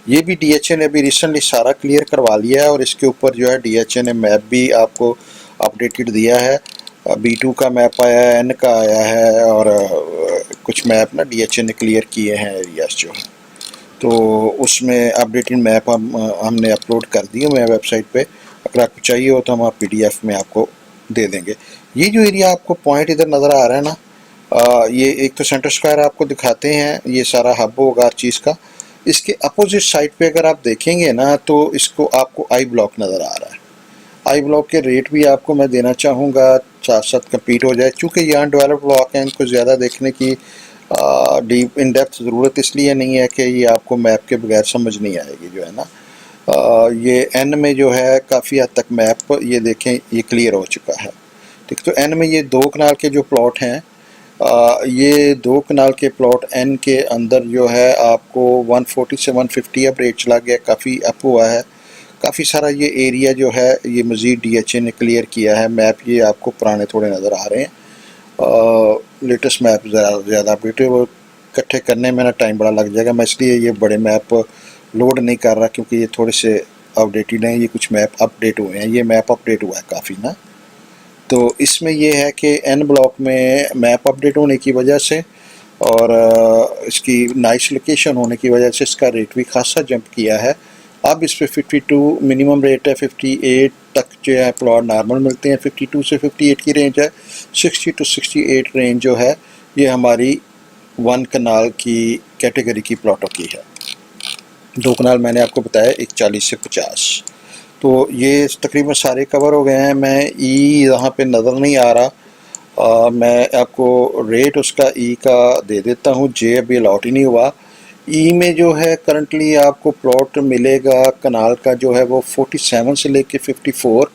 ये भी DHA ने अभी रिसेंटली सारा क्लियर करवा लिया है, और इसके ऊपर जो है DHA ने मैप भी आपको अपडेटेड दिया है। B2 का मैप आया है, N का आया है, और कुछ मैप ना DHA ने क्लियर किए हैं एरियाज जो हैं, तो उसमें अपडेटेड मैप हमने अपलोड कर दिए हुए हैं वेबसाइट पे। अगर आपको चाहिए हो तो हम PDF में आपको दे देंगे। ये जो एरिया आपको पॉइंट इधर नज़र आ रहा है ना, ये एक तो सेंटर स्क्वायर आपको दिखाते हैं, ये सारा हब होगा हर चीज़ का। इसके अपोजिट साइड पे अगर आप देखेंगे ना तो इसको आपको आई ब्लॉक नज़र आ रहा है। आई ब्लॉक के रेट भी आपको मैं देना चाहूँगा, साथ साथ कंप्लीट हो जाए, चूँकि ये अनडेवलप्ड ब्लॉक हैं, इनको ज़्यादा देखने की डीप इन डेप्थ ज़रूरत इसलिए नहीं है कि ये आपको मैप के बगैर समझ नहीं आएगी जो है ना। ये एन में जो है काफ़ी हद तक मैप ये देखें ये क्लियर हो चुका है, ठीक। तो एन में ये 2 कनाल के जो प्लॉट हैं, ये 2 कनाल के प्लॉट एन के अंदर जो है आपको 140 से 150 अब रेट चला गया, काफ़ी अप हुआ है। काफ़ी सारा ये एरिया जो है ये मज़ीद DHA ने क्लियर किया है। मैप ये आपको पुराने थोड़े नज़र आ रहे हैं, लेटेस्ट मैप ज़्यादा अपडेटेड, वो इकट्ठे करने में ना टाइम बड़ा लग जाएगा। मैं इसलिए ये बड़े मैप लोड नहीं कर रहा, क्योंकि ये थोड़े से अपडेटेड हैं। ये कुछ मैप अपडेट हुए हैं, ये मैप अपडेट हुआ है काफ़ी ना। तो इसमें ये है कि एन ब्लॉक में मैप अपडेट होने की वजह से और इसकी नाइस लोकेशन होने की वजह से इसका रेट भी खासा जंप किया है। अब इस पर 52 मिनिमम रेट है, 58 तक जो है प्लॉट नॉर्मल मिलते हैं, 52 से 58 की रेंज है। 60 to 68 रेंज जो है ये हमारी 1 कनाल की कैटेगरी की प्लॉटों की है। 2 कनाल मैंने आपको बताया, एक 40 से 50। तो ये तकरीबन सारे कवर हो गए हैं। मैं ई यहाँ पे नज़र नहीं आ रहा, मैं आपको रेट उसका ई का दे देता हूँ। जे अभी अलॉट ही नहीं हुआ। ई में जो है करंटली आपको प्लॉट मिलेगा कनाल का जो है वो 47 से लेके 54,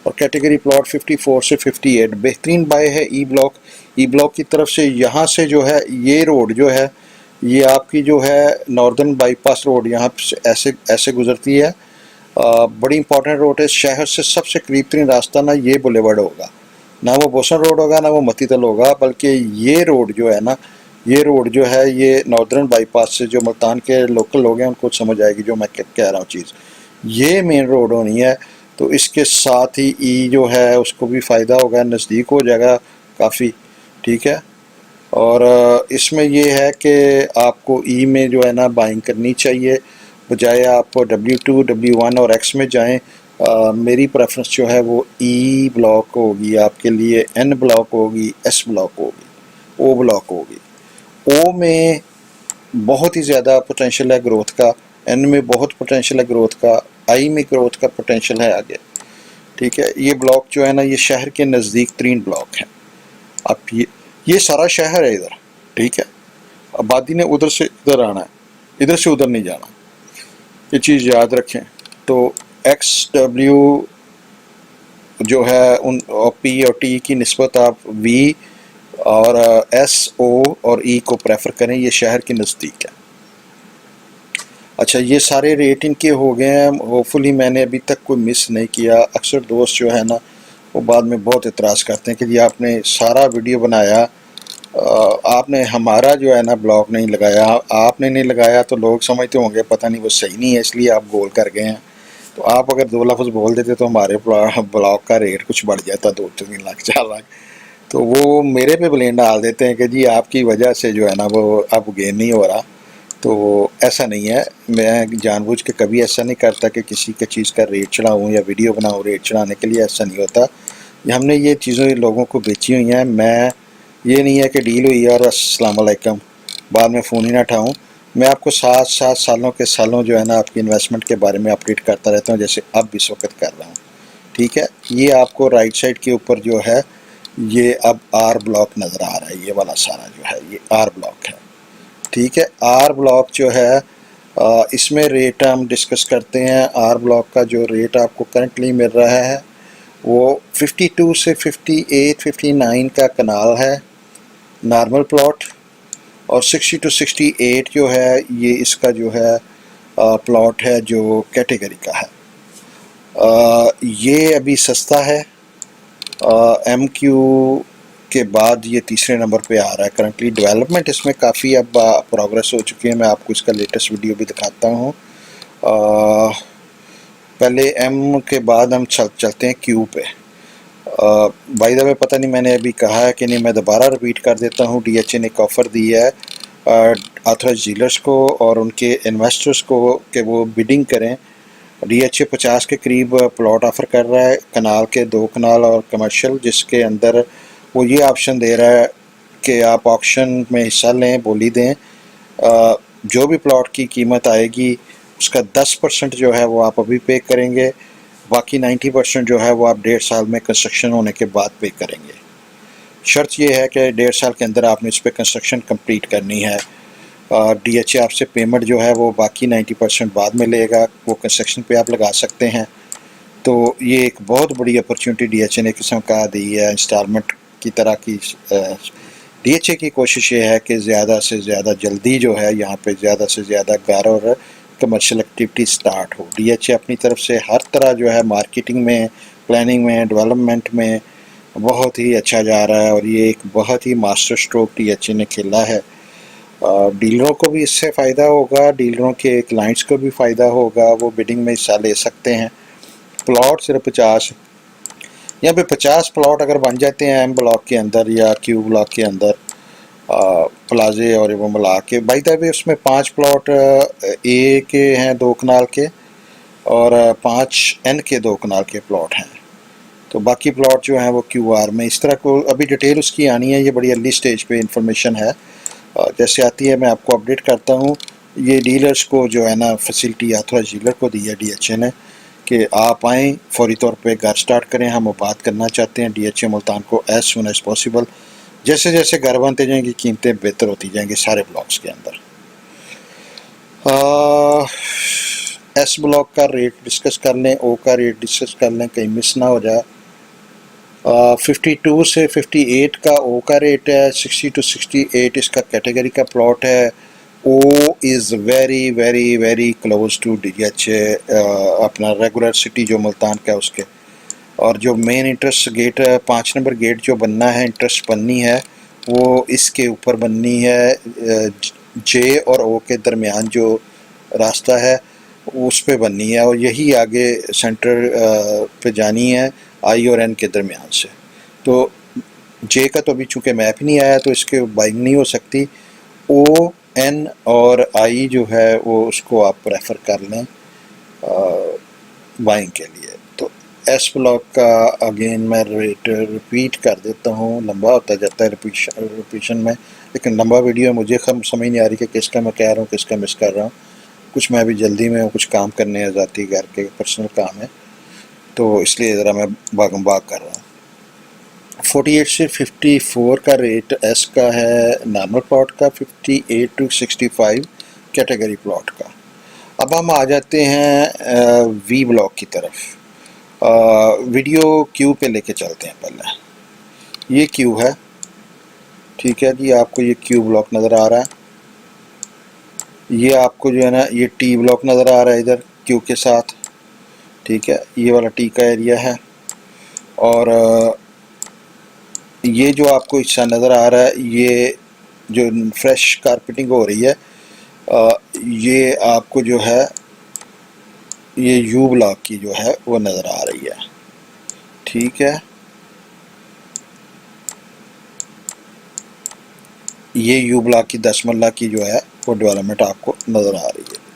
और कैटेगरी प्लॉट 54 से 58। बेहतरीन बाय है ई ब्लॉक। ई ब्लॉक की तरफ से यहाँ से जो है ये रोड जो है ये आपकी जो है नॉर्दर्न बाईपास रोड यहाँ से ऐसे ऐसे गुजरती है। बड़ी इंपॉर्टेंट रोड है। शहर से सबसे करीब तरीन रास्ता ना ये बुलेवर्ड होगा, ना वो बोसन रोड होगा, ना वो मतीतल होगा, बल्कि ये रोड जो है ना, ये रोड जो है ये नॉर्दर्न बाईपास से जो मुल्तान के लोकल लोग हैं उनको समझ आएगी जो मैं कह रहा हूँ चीज़। ये मेन रोड होनी है। तो इसके साथ ही ई जो है उसको भी फ़ायदा होगा, नज़दीक हो जाएगा काफ़ी। ठीक है। और इसमें ये है कि आपको ई में जो है ना बाइंग करनी चाहिए, बजाय आप W2, W1 और X में जाएं। मेरी प्रेफरेंस जो है वो ई ब्लॉक होगी आपके लिए, N ब्लॉक होगी, S ब्लॉक होगी, O ब्लॉक होगी। O में बहुत ही ज़्यादा पोटेंशियल है ग्रोथ का, N में बहुत पोटेंशियल है ग्रोथ का, I में ग्रोथ का पोटेंशियल है आगे। ठीक है। ये ब्लॉक जो है ना ये शहर के नज़दीक तरीन ब्लॉक है। आप ये सारा शहर है इधर। ठीक है। आबादी ने उधर से इधर आना है, इधर से उधर नहीं जाना, ये चीज़ याद रखें। तो XW जो है उन P और T की निस्बत आप V और S, O और E को प्रेफर करें, ये शहर के नज़दीक है। अच्छा, ये सारे रेट इनके हो गए हैं। होपफुली मैंने अभी तक कोई मिस नहीं किया। अक्सर दोस्त जो है ना वो बाद में बहुत इतराज़ करते हैं कि जी आपने सारा वीडियो बनाया, आपने हमारा जो है ना ब्लॉग नहीं लगाया। आपने नहीं लगाया तो लोग समझते होंगे पता नहीं वो सही नहीं है, इसलिए आप गोल कर गए हैं। तो आप अगर 2 लफ्ज़ बोल देते तो हमारे ब्लॉग का रेट कुछ बढ़ जाता, 2-3 लाख 4 लाख। तो वो मेरे पे ब्लेम डाल देते हैं कि जी आपकी वजह से जो है ना वो अब गेन नहीं हो रहा। तो ऐसा नहीं है, मैं जानबूझ के कभी ऐसा नहीं करता कि किसी के चीज़ का रेट चढ़ाऊँ या वीडियो बनाऊँ रेट चढ़ाने के लिए, ऐसा नहीं होता। हमने ये चीज़ें लोगों को बेची हुई हैं। मैं ये नहीं है कि डील हुई है और अस्सलाम वालेकुम बाद में फ़ोन ही ना उठाऊँ। मैं आपको 7 सालों के सालों जो है ना आपकी इन्वेस्टमेंट के बारे में अपडेट करता रहता हूँ, जैसे अब इस वक्त कर रहा हूँ। ठीक है। ये आपको राइट साइड के ऊपर जो है ये अब आर ब्लॉक नज़र आ रहा है, ये वाला सारा जो है ये आर ब्लॉक है। ठीक है। आर ब्लॉक जो है इसमें रेट हम डिस्कस करते हैं। आर ब्लॉक का जो रेट आपको करंटली मिल रहा है वो 52 से 58, 59 का कनाल है नॉर्मल प्लॉट, और 60 टू 68 जो है ये इसका जो है प्लॉट है जो कैटेगरी का है। ये अभी सस्ता है। MQ के बाद ये तीसरे नंबर पे आ रहा है करंटली। डेवलपमेंट इसमें काफ़ी अब प्रोग्रेस हो चुकी है। मैं आपको इसका लेटेस्ट वीडियो भी दिखाता हूँ। पहले M के बाद हम चलते हैं Q पे। बाय द वे पता नहीं मैंने अभी कहा है कि नहीं, मैं दोबारा रिपीट कर देता हूँ। DHA ने एक ऑफ़र दी है ऑथराइज्ड डीलर्स को और उनके इन्वेस्टर्स को कि वो बिडिंग करें। DHA 50 के करीब प्लॉट ऑफ़र कर रहा है, कनाल के 2 कनाल और कमर्शियल, जिसके अंदर वो ये ऑप्शन दे रहा है कि आप ऑक्शन में हिस्सा लें, बोली दें। जो भी प्लॉट की कीमत आएगी उसका 10% जो है वो आप अभी पे करेंगे, बाकी 90% जो है वो आप 1.5 साल में कंस्ट्रक्शन होने के बाद पे करेंगे। शर्त ये है कि 1.5 साल के अंदर आपने इस पर कंस्ट्रक्शन कंप्लीट करनी है। DHA आपसे पेमेंट जो है वो बाकी 90% बाद में लेगा, वो कंस्ट्रक्शन पे आप लगा सकते हैं। तो ये एक बहुत बड़ी अपॉर्चुनिटी DHA ने किस्म का दी है इंस्टॉलमेंट की तरह की। DHA की कोशिश ये है कि ज़्यादा से ज़्यादा जल्दी जो है यहाँ पे ज़्यादा से ज़्यादा घर और कमर्शियल एक्टिविटी स्टार्ट हो। DHA अपनी तरफ से हर तरह जो है मार्केटिंग में, प्लानिंग में, डेवलपमेंट में बहुत ही अच्छा जा रहा है, और ये एक बहुत ही मास्टर स्ट्रोक DHA ने खेला है। डीलरों को भी इससे फ़ायदा होगा, डीलरों के क्लाइंट्स को भी फ़ायदा होगा, वो बिडिंग में हिस्सा ले सकते हैं। प्लॉट सिर्फ 50, यहाँ पे 50 प्लॉट अगर बन जाते हैं M ब्लॉक के अंदर या Q ब्लॉक के अंदर प्लाजे और वो मिला के। बाई द वे उसमें 5 प्लॉट A के हैं 2 कनाल के, और 5 N के 2 कनाल के प्लॉट हैं। तो बाकी प्लॉट जो हैं वो QR में। इस तरह को अभी डिटेल उसकी आनी है, ये बड़ी अर्ली स्टेज पे इंफॉर्मेशन है। जैसे आती है मैं आपको अपडेट करता हूँ। ये डीलर्स को जो है ना फैसिलिटी ऑथराइज डीलर को दी है DHA ने कि आप आएँ, फौरी तौर पे घर स्टार्ट करें। हम बात करना चाहते हैं DHA मुल्तान को एज सुन एज पॉसिबल। जैसे जैसे घर बनते जाएंगी कीमतें बेहतर होती जाएंगी सारे ब्लॉक्स के अंदर। एस ब्लॉक का रेट डिस्कस कर लें, ओ का रेट डिस्कस कर लें, कहीं मिस ना हो जाए। 52 से 58 का ओ का रेट है, 60 to 68 इसका कैटेगरी का प्लॉट है। O is very very very close to DHA, अपना रेगुलर सिटी जो मुल्तान का है उसके। और जो मेन इंटरेस्ट गेट है 5 नंबर गेट जो बनना है, इंटरेस्ट बननी है वो इसके ऊपर बननी है। जे और ओ के दरमियान जो रास्ता है उस पे बननी है और यही आगे सेंटर पे जानी है आई और एन के दरमियान से। तो जे का तो अभी चूँकि मैप ही नहीं आया तो इसके बाइंग नहीं हो सकती। ओ एन और आई जो है वो उसको आप प्रेफर कर लें बाइंग के लिए। तो एस ब्लॉक का अगेन मैं रेट रिपीट कर देता हूँ, लंबा होता जाता है रिपीशन में, लेकिन लंबा वीडियो मुझे समझ नहीं आ रही कि किसका मैं कह रहा हूँ किसका मिस कर रहा हूँ। कुछ मैं अभी जल्दी में हूँ, कुछ काम करने हैं, ज़ाती घर के पर्सनल काम है, तो इसलिए ज़रा मैं भागम भाग कर रहा हूँ। 48 से 54 का रेट एस का है नॉर्मल प्लॉट का, 58 to 65 कैटेगरी प्लॉट का। अब हम आ जाते हैं वी ब्लॉक की तरफ। वीडियो क्यू पे लेके चलते हैं। पहले ये क्यू है, ठीक है जी, आपको ये क्यू ब्लॉक नज़र आ रहा है। ये आपको जो है ना ये टी ब्लॉक नज़र आ रहा है इधर क्यू के साथ, ठीक है, ये वाला टी का एरिया है। और ये जो आपको हिस्सा नज़र आ रहा है ये जो फ्रेश कारपेटिंग हो रही है, ये आपको जो है ये यू ब्लॉक की जो है वो नज़र आ रही है, ठीक है। ये यू ब्लॉक की 10 मरला की जो है वो डेवलपमेंट आपको नज़र आ रही है।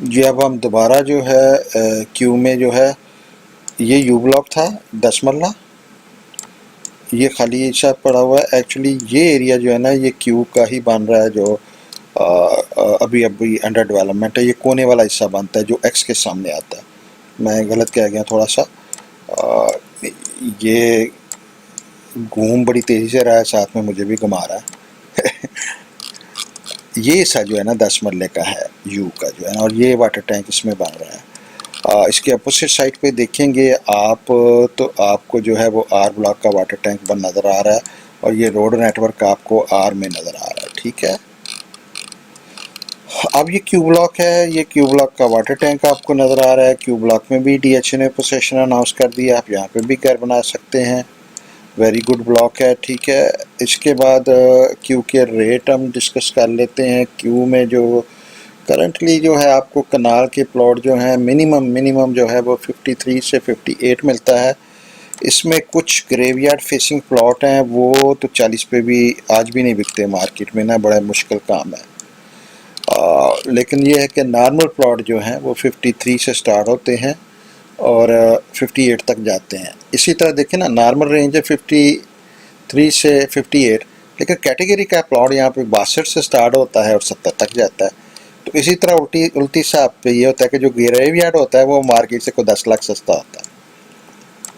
जी अब हम दोबारा जो है क्यू में जो है ये यू ब्लॉक था 10 मरला, ये खाली एक साथ पड़ा हुआ है। एक्चुअली ये एरिया जो है ना ये क्यू का ही बन रहा है, जो अभी अभी अंडर डेवलपमेंट है। ये कोने वाला हिस्सा बनता है जो एक्स के सामने आता है। मैं गलत कह गया थोड़ा सा, ये घूम बड़ी तेज़ी से रहा है, साथ में मुझे भी घुमा रहा है। ये हिस्सा जो है ना 10 मरले का है यू का जो है ना, और ये वाटर टैंक इसमें बन रहा है। इसके अपोजिट साइड पे देखेंगे आप तो आपको जो है वो आर ब्लॉक का वाटर टैंक बन नज़र आ रहा है और ये रोड नेटवर्क आपको आर में नज़र आ रहा है, ठीक है। अब ये क्यू ब्लॉक है, ये क्यू ब्लॉक का वाटर टैंक आपको नज़र आ रहा है। क्यू ब्लॉक में भी DHA ने पोसेशन अनाउंस कर दिया, आप यहाँ पे भी घर बना सकते हैं। वेरी गुड ब्लॉक है, ठीक है। इसके बाद क्यू के रेट हम डिस्कस कर लेते हैं। क्यू में जो करंटली जो है आपको कनाल के प्लॉट जो हैं मिनिमम जो है वो 53 से 58 मिलता है। इसमें कुछ ग्रेवयार्ड फेसिंग प्लॉट हैं वो तो 40 पे भी आज भी नहीं बिकते मार्केट में ना, बड़ा मुश्किल काम है। लेकिन ये है कि नॉर्मल प्लॉट जो हैं वो 53 से स्टार्ट होते हैं और 58 तक जाते हैं। इसी तरह देखें ना नॉर्मल रेंज है 53 से 58, लेकिन कैटेगरी का प्लॉट यहाँ पे 62 से स्टार्ट होता है और 70 तक जाता है। तो इसी तरह उल्टी साहब पे ये होता है कि जो ग्रेवयार्ड होता है वो मार्केट से कोई 10 लाख सस्ता होता है।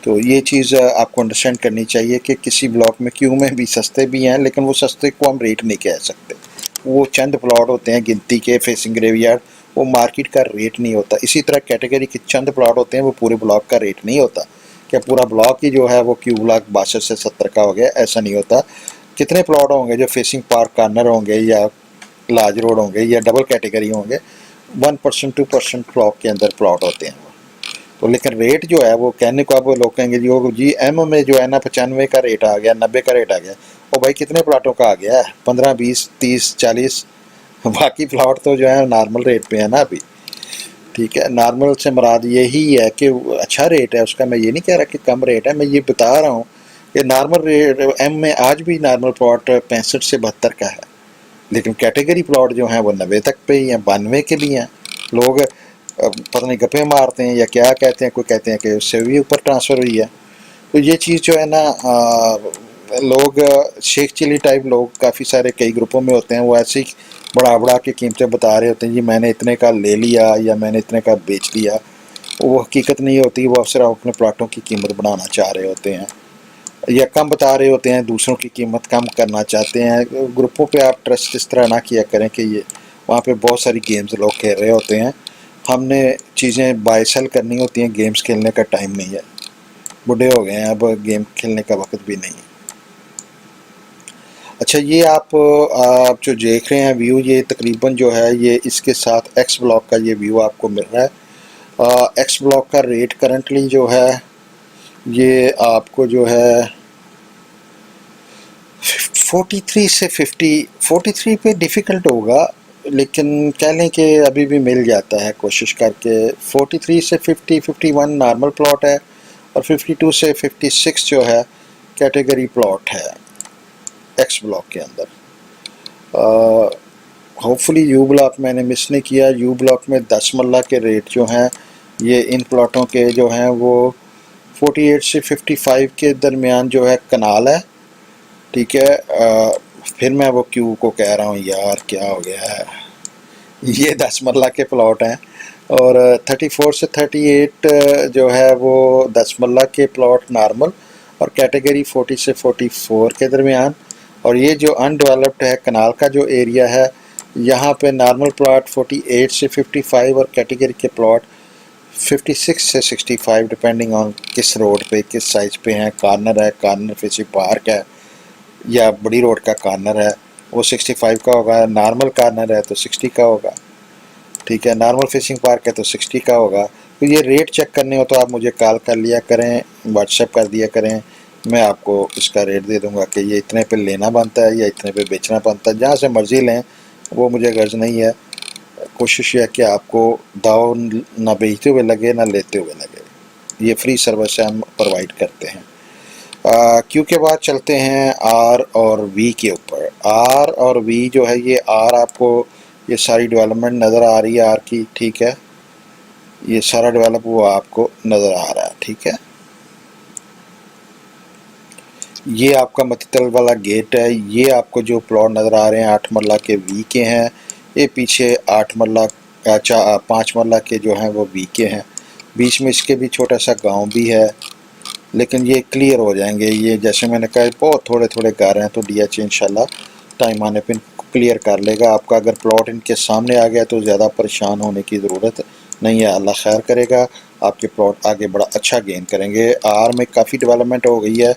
तो ये चीज़ आपको अंडरस्टैंड करनी चाहिए कि किसी ब्लॉक में क्यू में भी सस्ते भी हैं, लेकिन वो सस्ते को हम रेट नहीं कह सकते। वो चंद प्लॉट होते हैं गिनती के फेसिंग ग्रेवयार्ड, वो मार्केट का रेट नहीं होता। इसी तरह कैटेगरी के चंद प्लॉट होते हैं वो पूरे ब्लॉक का रेट नहीं होता। क्या पूरा ब्लॉक ही जो है वो क्यू ब्लॉक 62 से 70 का हो गया, ऐसा नहीं होता। कितने प्लॉट होंगे जो फेसिंग पार्क कॉर्नर होंगे या लार्ज रोड होंगे या डबल कैटेगरी होंगे, 1% 2% ब्लॉक के अंदर प्लॉट होते हैं वो। तो लेकिन रेट जो है वो कहने को आप लोग कहेंगे जी एम में जो है ना 95 का रेट आ गया, 90 का रेट आ गया। और भाई कितने प्लाटों का आ गया है? 15 20 30 40। बाकी प्लॉट तो जो है नॉर्मल रेट पे है ना अभी, ठीक है। नॉर्मल से मुराद यही है कि अच्छा रेट है उसका, मैं ये नहीं कह रहा कि कम रेट है, मैं ये बता रहा हूँ कि नॉर्मल रेट एम में आज भी नॉर्मल प्लॉट 65 से 72 का है, लेकिन कैटेगरी प्लॉट जो हैं वो 90 तक पे ही हैं, 92 के भी हैं। लोग पता नहीं गप्पे मारते हैं या क्या कहते हैं, कोई कहते हैं कि उससे भी ऊपर ट्रांसफ़र हुई है। तो ये चीज़ जो है ना लोग शेख चिली टाइप लोग काफ़ी सारे कई ग्रुपों में होते हैं, वो ऐसे ही बढ़ा बढ़ा के कीमतें बता रहे होते हैं, जी मैंने इतने का ले लिया या मैंने इतने का बेच दिया। वो हकीकत नहीं होती, वो अक्सर अपने प्लाटों की कीमत बढ़ाना चाह रहे होते हैं या कम बता रहे होते हैं, दूसरों की कीमत कम करना चाहते हैं। ग्रुपों पे आप ट्रस्ट इस तरह ना किया करें कि ये वहाँ पे बहुत सारी गेम्स लोग खेल रहे होते हैं। हमने चीज़ें बाय सेल करनी होती हैं, गेम्स खेलने का टाइम नहीं है, बूढ़े हो गए हैं, अब गेम खेलने का वक्त भी नहीं है। अच्छा, ये आप जो देख रहे हैं व्यू, ये तकरीबन जो है ये इसके साथ एक्स ब्लॉक का ये व्यू आपको मिल रहा है। एक्स ब्लॉक का रेट करंटली जो है ये आपको जो है 43 से 50, 43 पे डिफ़िकल्ट होगा, लेकिन कह लें कि अभी भी मिल जाता है कोशिश करके। 43 से 50, 51 नॉर्मल प्लॉट है और 52 से 56 जो है कैटेगरी प्लॉट है एक्स ब्लॉक के अंदर। होपफुली यू ब्लॉक मैंने मिस नहीं किया। यू ब्लॉक में 10 मरला के रेट जो हैं ये इन प्लॉटों के जो हैं वो 48 से 55 के दरमियान जो है कनाल है, ठीक है। फिर मैं वो क्यू को कह रहा हूँ यार क्या हो गया है, ये 10 मरला के प्लॉट हैं और 34 से 38 जो है वो 10 मरला के प्लॉट नॉर्मल और कैटेगरी 40 से 44 के दरमियान। और ये जो अनडेवलप्ड है कनाल का जो एरिया है, यहाँ पे नॉर्मल प्लॉट 48 से 55 और कैटेगरी के प्लॉट 56 से 65 डिपेंडिंग ऑन किस रोड पे किस साइज़ पे हैं। कॉर्नर है, कॉर्नर फेसिंग पार्क है या बड़ी रोड का कॉर्नर है, वो 65 का होगा। नॉर्मल कॉर्नर है तो 60 का होगा, ठीक है। नॉर्मल फेसिंग पार्क है तो 60 का होगा। तो ये रेट चेक करने हो तो आप मुझे कॉल कर लिया करें, व्हाट्सएप कर दिया करें, मैं आपको इसका रेट दे दूंगा कि ये इतने पे लेना बनता है या इतने पे बेचना बनता है। जहाँ से मर्ज़ी लें, वो मुझे गर्ज नहीं है। कोशिश है कि आपको दाव ना बेचते हुए लगे ना लेते हुए लगे। ये फ्री सर्विस हम प्रोवाइड करते हैं। क्यू के बाद चलते हैं आर और वी के ऊपर। आर और वी जो है, ये आर आपको ये सारी डेवलपमेंट नज़र आ रही है आर की, ठीक है। ये सारा डेवलप हुआ आपको नज़र आ रहा है, ठीक है। ये आपका मतीतल वाला गेट है। ये आपको जो प्लॉट नज़र आ रहे हैं 8 मरला के वी के हैं। ये पीछे 8 मरला 5 मरला के जो हैं वो वी के हैं। बीच में इसके भी छोटा सा गांव भी है, लेकिन ये क्लियर हो जाएंगे। ये जैसे मैंने कहा बहुत थोड़े थोड़े घर हैं, तो डीएच इंशाल्लाह टाइम आने पर क्लियर कर लेगा आपका। अगर प्लॉट इनके सामने आ गया तो ज़्यादा परेशान होने की ज़रूरत नहीं है, अल्लाह खैर करेगा, आपके प्लॉट आगे बड़ा अच्छा गेन करेंगे। आर में काफ़ी डेवलपमेंट हो गई है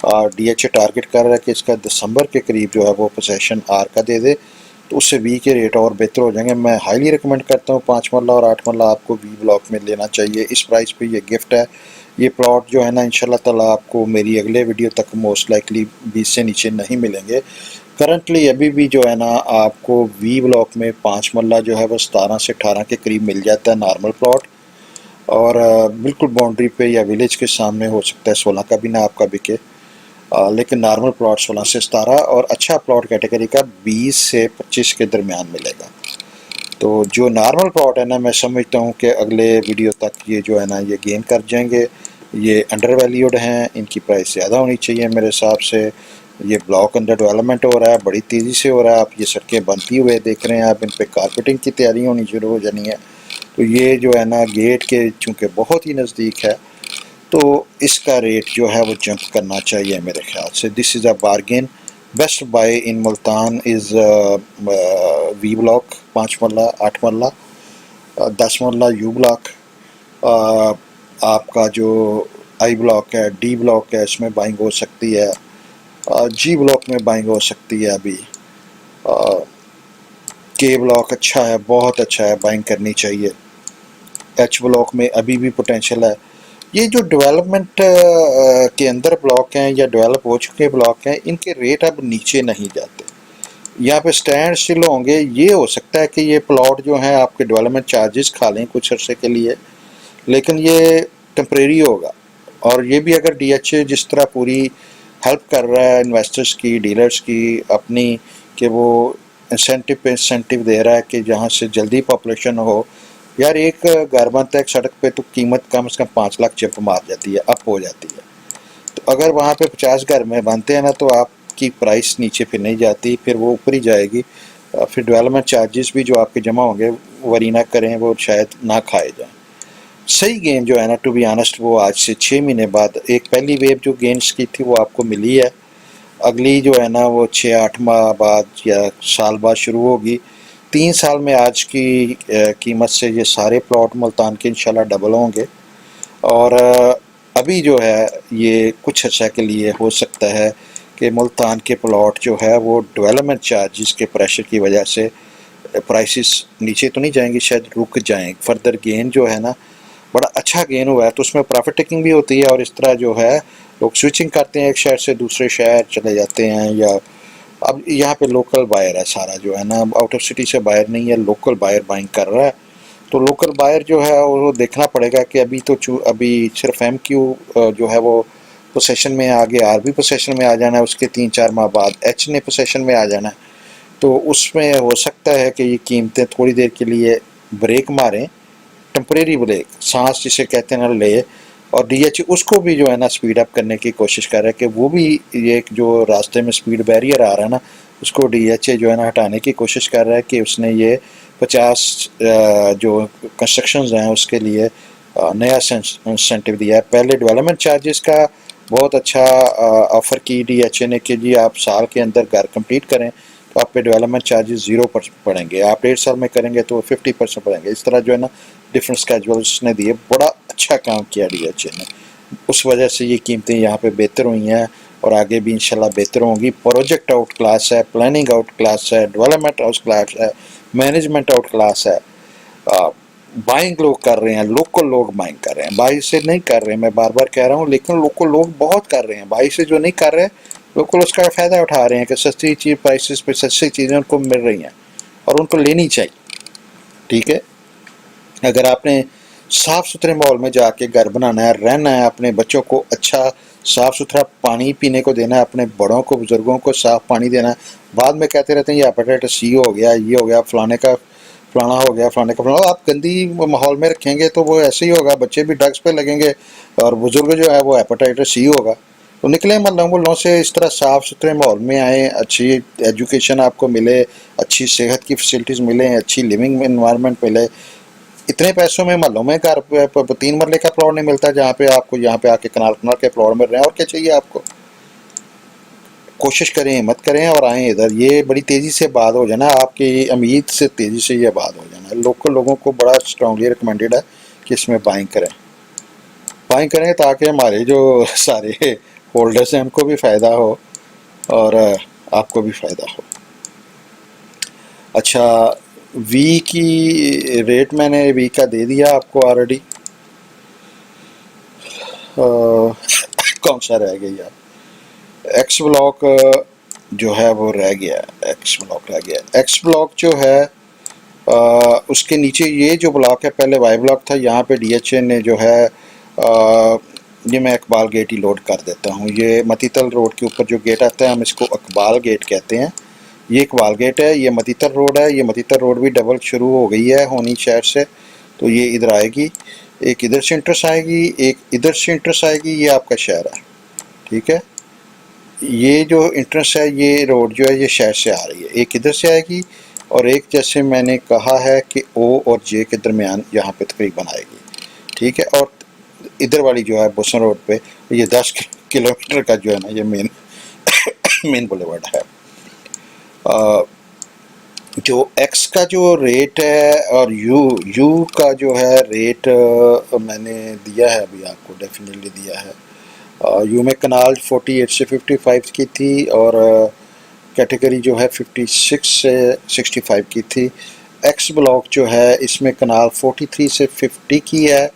और डीएच टारगेट कर रहा है कि इसका दिसंबर के करीब जो है वो पोजीशन आर का दे दे, तो उससे वी के रेट और बेहतर हो जाएंगे। मैं हाईली रिकमेंड करता हूँ 5 मरला और 8 मरला आपको वी ब्लॉक में लेना चाहिए। इस प्राइस पे ये गिफ्ट है। ये प्लॉट जो है ना इंशाल्लाह ताला आपको मेरी अगले वीडियो तक मोस्ट लाइकली 20 से नीचे नहीं मिलेंगे। करंटली अभी भी जो है ना आपको वी ब्लॉक में 5 मरला जो है वो 17 से 18 के करीब मिल जाता है नॉर्मल प्लॉट, और बिल्कुल बाउंड्री पे या विलेज के सामने हो सकता है 16 का भी ना आपका बिके, लेकिन नॉर्मल प्लॉट 16 से 17 और अच्छा प्लॉट कैटेगरी का 20 से 25 के दरमियान मिलेगा। तो जो नॉर्मल प्लॉट है ना, मैं समझता हूँ कि अगले वीडियो तक ये जो है ना ये गेन कर जाएंगे। ये अंडर वैल्यूड हैं, इनकी प्राइस ज़्यादा होनी चाहिए मेरे हिसाब से। ये ब्लॉक अंडर डेवलपमेंट हो रहा है, बड़ी तेज़ी से हो रहा है। आप ये सड़कें बनती हुए देख रहे हैं, आप इन पे कारपेटिंग की तैयारी होनी शुरू हो जानी है। तो ये जो है ना गेट के चूँकि बहुत ही नज़दीक है, तो इसका रेट जो है वो जंप करना चाहिए मेरे ख्याल से। This is a bargain. Best buy in Multan is V block 5 marla, 8 मरला, 10 मरला यू ब्लॉक। आपका जो आई ब्लॉक है, डी ब्लॉक है, इसमें बाइंग हो सकती है। जी ब्लॉक में बाइंग हो सकती है अभी। के ब्लॉक अच्छा है, बहुत अच्छा है, बाइंग करनी चाहिए। एच ब्लॉक में अभी भी पोटेंशियल है। ये जो डेवलपमेंट के अंदर ब्लॉक हैं या डेवलप हो चुके ब्लॉक हैं, इनके रेट अब नीचे नहीं जाते, यहाँ पे स्टैंड स्टिल होंगे। ये हो सकता है कि ये प्लॉट जो हैं आपके डेवलपमेंट चार्जेस खा लें कुछ अर्से के लिए, लेकिन ये टेम्परेरी होगा। और ये भी अगर डीएचए जिस तरह पूरी हेल्प कर रहा है इन्वेस्टर्स की, डीलर्स की अपनी, कि वो इंसेंटिव पे इंसेंटिव दे रहा है कि जहाँ से जल्दी पॉपुलेशन हो। यार एक घर बनता है एक सड़क पे तो कीमत कम से कम 5 लाख चिप मार जाती है, अप हो जाती है। अगर वहाँ पे 50 घर में बनते हैं ना तो आपकी प्राइस नीचे फिर नहीं जाती, फिर वो ऊपर ही जाएगी। फिर डेवलपमेंट चार्जेस भी जो आपके जमा होंगे वरी ना करें, वो शायद ना खाए जाएं। सही गेन जो है ना, टू बी ऑनेस्ट, वो आज से 6 महीने बाद एक पहली वेव जो गेन्स की थी वो आपको मिली है। अगली जो है ना वो 6-8 माह बाद या साल बाद शुरू होगी। 3 साल में आज की कीमत से ये सारे प्लॉट मुल्तान के इंशाल्लाह डबल होंगे। और अभी जो है ये कुछ अर्सा के लिए हो सकता है कि मुल्तान के प्लॉट जो है वो डेवलपमेंट चार्जेस के प्रेशर की वजह से प्राइसेस नीचे तो नहीं जाएंगी, शायद रुक जाएं। फर्दर गेन जो है ना, बड़ा अच्छा गेन हुआ है, तो उसमें प्रॉफिट टेकिंग भी होती है। और इस तरह जो है लोग स्विचिंग करते हैं, एक शहर से दूसरे शहर चले जाते हैं। या अब यहाँ पे लोकल बायर है सारा जो है ना, आउट ऑफ सिटी से बायर नहीं है, लोकल बायर बाइंग कर रहा है। तो लोकल बायर जो है वो देखना पड़ेगा कि अभी सिर्फ MQ जो है वो पोसेशन में, आगे RB पोसेशन में आ जाना है, उसके 3-4 माह बाद H ने पोसेशन में आ जाना है। तो उसमें हो सकता है कि ये कीमतें थोड़ी देर के लिए ब्रेक मारें, टेम्परेरी ब्रेक, सांस जिसे कहते हैं ना ले। और DH उसको भी जो है ना स्पीड अप करने की कोशिश कर रहा है कि वो भी ये जो रास्ते में स्पीड बैरियर आ रहा है ना, उसको DH जो है ना हटाने की कोशिश कर रहा है कि उसने ये 50 जो कंस्ट्रक्शंस हैं उसके लिए नया इंसेंटिव दिया है। पहले डेवलपमेंट चार्जेस का बहुत अच्छा ऑफ़र की DH ने कि जी आप साल के अंदर घर कंप्लीट करें तो आप पे डेवलपमेंट चार्जेस 0% पड़ेंगे, आप 1.5 साल में करेंगे तो 50% पड़ेंगे। इस तरह जो है ना डिफरेंट स्केजुअल्स ने दिए, बड़ा अच्छा काम किया DH ने। उस वजह से ये कीमतें यहाँ पे बेहतर हुई हैं और आगे भी इंशाल्लाह बेहतर होंगी। प्रोजेक्ट आउट क्लास है, प्लानिंग आउट क्लास है, डेवलपमेंट आउट क्लास है, मैनेजमेंट आउट क्लास है। बाइंग लोग कर रहे हैं, लोकल लोग बाइंग कर रहे हैं, बाई से नहीं कर रहे हैं, मैं बार बार कह रहा हूँ, लेकिन लोकल लोग बहुत कर रहे हैं। बाई से जो नहीं कर रहे, लोकल उसका फ़ायदा उठा रहे हैं कि सस्ती चीज़ प्राइसेस पे सस्ती चीज़ें उनको मिल रही हैं और उनको लेनी चाहिए। ठीक है, अगर आपने साफ़ सुथरे माहौल में जाके घर बनाना है, रहना है, अपने बच्चों को अच्छा साफ़ सुथरा पानी पीने को देना है, अपने बड़ों को बुज़ुर्गों को साफ़ पानी देना है। बाद में कहते रहते हैं ये हेपेटाइटिस C हो गया, ये हो गया, फलाने का फलाना हो गया, फलाने का फलाना। आप गंदी माहौल में रखेंगे तो वो ऐसे ही होगा, बच्चे भी ड्रग्स पे लगेंगे और बुज़ुर्ग जो है वो हेपेटाइटिस C होगा। तो निकले मोहल्लों से, इस तरह साफ़ सुथरे माहौल में आएँ, अच्छी एजुकेशन आपको मिले, अच्छी सेहत की फैसिलिटीज़ मिलें, अच्छी लिविंग इन्वायरमेंट मिले। इतने पैसों में मोहल्लों में घर 3 मरले का प्लॉट नहीं मिलता जहाँ पे आपको यहाँ पे आके कनाल कनाल के प्लॉट मिल रहे हैं। और क्या चाहिए आपको? कोशिश करें, हिम्मत करें और आएँ इधर। ये बड़ी तेज़ी से बात हो जाना, आपकी उम्मीद से तेज़ी से ये बात हो जाना। लोकल लोगों को बड़ा स्ट्रांगली रिकमेंडेड है कि इसमें बाइंग करें ताकि हमारे जो सारे होल्डर्स हैं उनको भी फ़ायदा हो और आपको भी फ़ायदा हो। अच्छा, वी की रेट मैंने वी का दे दिया आपको ऑलरेडी। कौन सा रह गया? एक्स ब्लॉक जो है वो रह गया, एक्स ब्लॉक रह गया। एक्स ब्लॉक जो है उसके नीचे ये जो ब्लॉक है, पहले वाई ब्लॉक था, यहाँ पे DH ने जो है ये मैं इकबाल गेट ही लोड कर देता हूँ। ये मतीतल रोड के ऊपर जो गेट आता है हम इसको इकबाल गेट कहते हैं। ये इकबाल गेट है, ये मतीतल रोड है। ये मतीतल रोड भी डबल शुरू हो गई है होनी शहर से, तो ये इधर आएगी, एक इधर से इंट्रेस आएगी, एक इधर से इंट्रेस आएगी। ये आपका शहर है, ठीक है। ये जो इंट्रेंस है, ये रोड जो है ये शहर से आ रही है, एक इधर से आएगी और एक जैसे मैंने कहा है कि O और J के दरमियान यहाँ पे तकरीबन आएगी, ठीक है। और इधर वाली जो है बोसन रोड पे ये 10 किलोमीटर का जो है ना ये मेन बुलेवार्ड है। जो X का जो रेट है और U का जो है रेट मैंने दिया है अभी आपको, डेफिनेटली दिया है। यू में कनाल 48 से 55 की थी और कैटेगरी जो है 56 से 65 की थी। एक्स ब्लॉक जो है इसमें कनाल 43 से 50 की है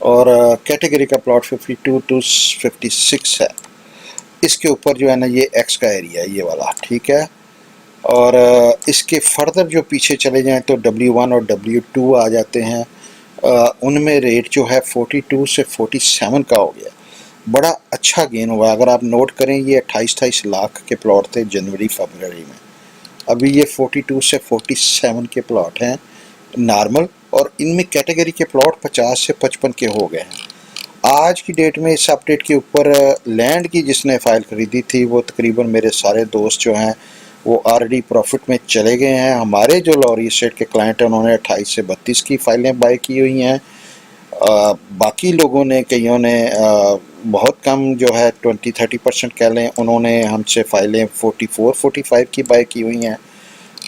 और कैटेगरी का प्लॉट 52 टू 56 है। इसके ऊपर जो है ना ये एक्स का एरिया है, ये वाला, ठीक है। और इसके फर्दर जो पीछे चले जाएं तो W1 और W2 आ जाते हैं। उनमें रेट जो है 42 से 47 का हो गया, बड़ा अच्छा गेन हुआ। अगर आप नोट करें ये 28-28 लाख के प्लॉट थे जनवरी फरवरी में, अभी ये 42 से 47 के प्लॉट हैं नॉर्मल, और इनमें कैटेगरी के प्लॉट 50 से 55 के हो गए हैं। आज की डेट में इस अपडेट के ऊपर लैंड की जिसने फ़ाइल ख़रीदी थी वो तकरीबन मेरे सारे दोस्त जो हैं वो ऑलरेडी प्रॉफिट में चले गए हैं। हमारे जो लॉरी एस्टेट के क्लाइंट हैं उन्होंने 28 से 32 की फ़ाइलें बाय की हुई हैं। बाकी लोगों ने, कईयों ने बहुत कम जो है 20-30% कह लें, उन्होंने हमसे फ़ाइलें 44-45 की बाय की हुई हैं।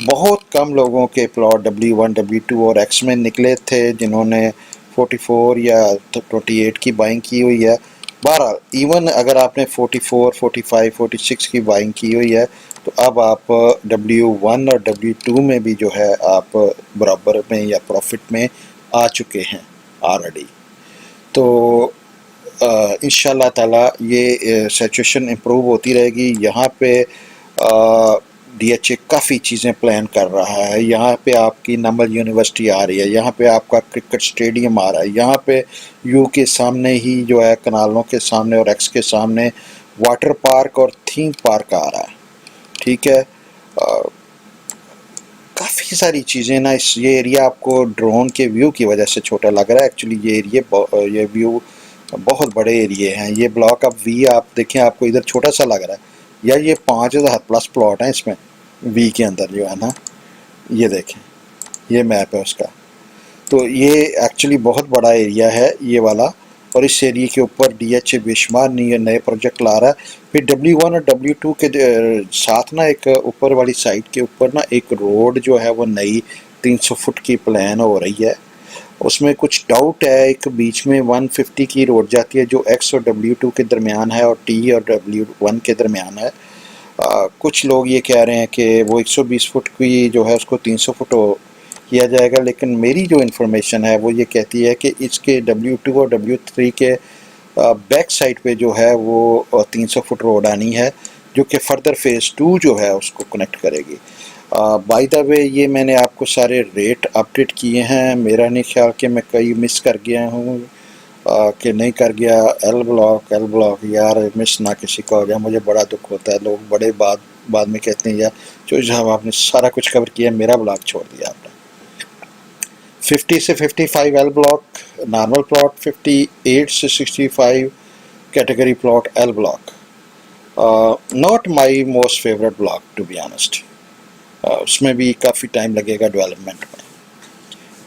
बहुत कम लोगों के प्लॉट W1 W2 और X में निकले थे जिन्होंने 44 या 28 की बाइंग की हुई है। बहरहाल इवन अगर आपने 44, 45, 46 की बाइंग की हुई है तो अब आप W1 और W2 में भी जो है आप बराबर में या प्रॉफिट में आ चुके हैं ऑलरेडी। तो इंशाल्लाह ताला ये सिचुएशन इम्प्रूव होती रहेगी। यहाँ पे DHA काफ़ी चीज़ें प्लान कर रहा है। यहाँ पे आपकी नमल यूनिवर्सिटी आ रही है, यहाँ पे आपका क्रिकेट स्टेडियम आ रहा है, यहाँ पे यू के सामने ही जो है कनालों के सामने और एक्स के सामने वाटर पार्क और थीम पार्क आ रहा है। ठीक है, काफ़ी सारी चीज़ें ना। ये एरिया आपको ड्रोन के व्यू की वजह से छोटा लग रहा है, एक्चुअली ये व्यू बहुत बड़े एरिए हैं। ये ब्लॉक अब वी आप देखें, आपको इधर छोटा सा लग रहा है, या ये 5000 प्लस प्लॉट हैं इसमें वी के अंदर जो है ना। ये देखें, ये मैप है उसका। तो ये एक्चुअली बहुत बड़ा एरिया है ये वाला, और इस एरिया के ऊपर DHA बेशुमार नए प्रोजेक्ट ला रहा है। फिर W1 और W2 के साथ ना एक ऊपर वाली साइड के ऊपर ना एक रोड जो है वो नई 300 फुट की प्लान हो रही है। उसमें कुछ डाउट है, एक बीच में 150 की रोड जाती है जो X और W2 के दरमियान है और T और W1 के दरमियान है। कुछ लोग ये कह रहे हैं कि वो 120 फुट की जो है उसको 300 फुट किया जाएगा, लेकिन मेरी जो इन्फॉर्मेशन है वो ये कहती है कि इसके W2 और W3 के बैक साइड पे जो है वो 300 फुट रोड आनी है, जो कि फर्दर फेज़ 2 जो है उसको कनेक्ट करेगी। बाय द वे ये मैंने आपको सारे रेट अपडेट किए हैं। मेरा नहीं ख्याल कि मैं कहीं मिस कर गया हूँ कि नहीं कर गया। एल ब्लॉक यार मिस ना किसी का हो गया, मुझे बड़ा दुख होता है। लोग बड़े बाद में कहते हैं यार जो साहब आपने सारा कुछ कवर किया, मेरा ब्लॉक छोड़ दिया आपने। 50 से 55 एल ब्लॉक नॉर्मल प्लॉट, 58 से 65 category plot L block. Not my most favourite block to be honest. उसमें भी काफ़ी टाइम लगेगा डेवलपमेंट में।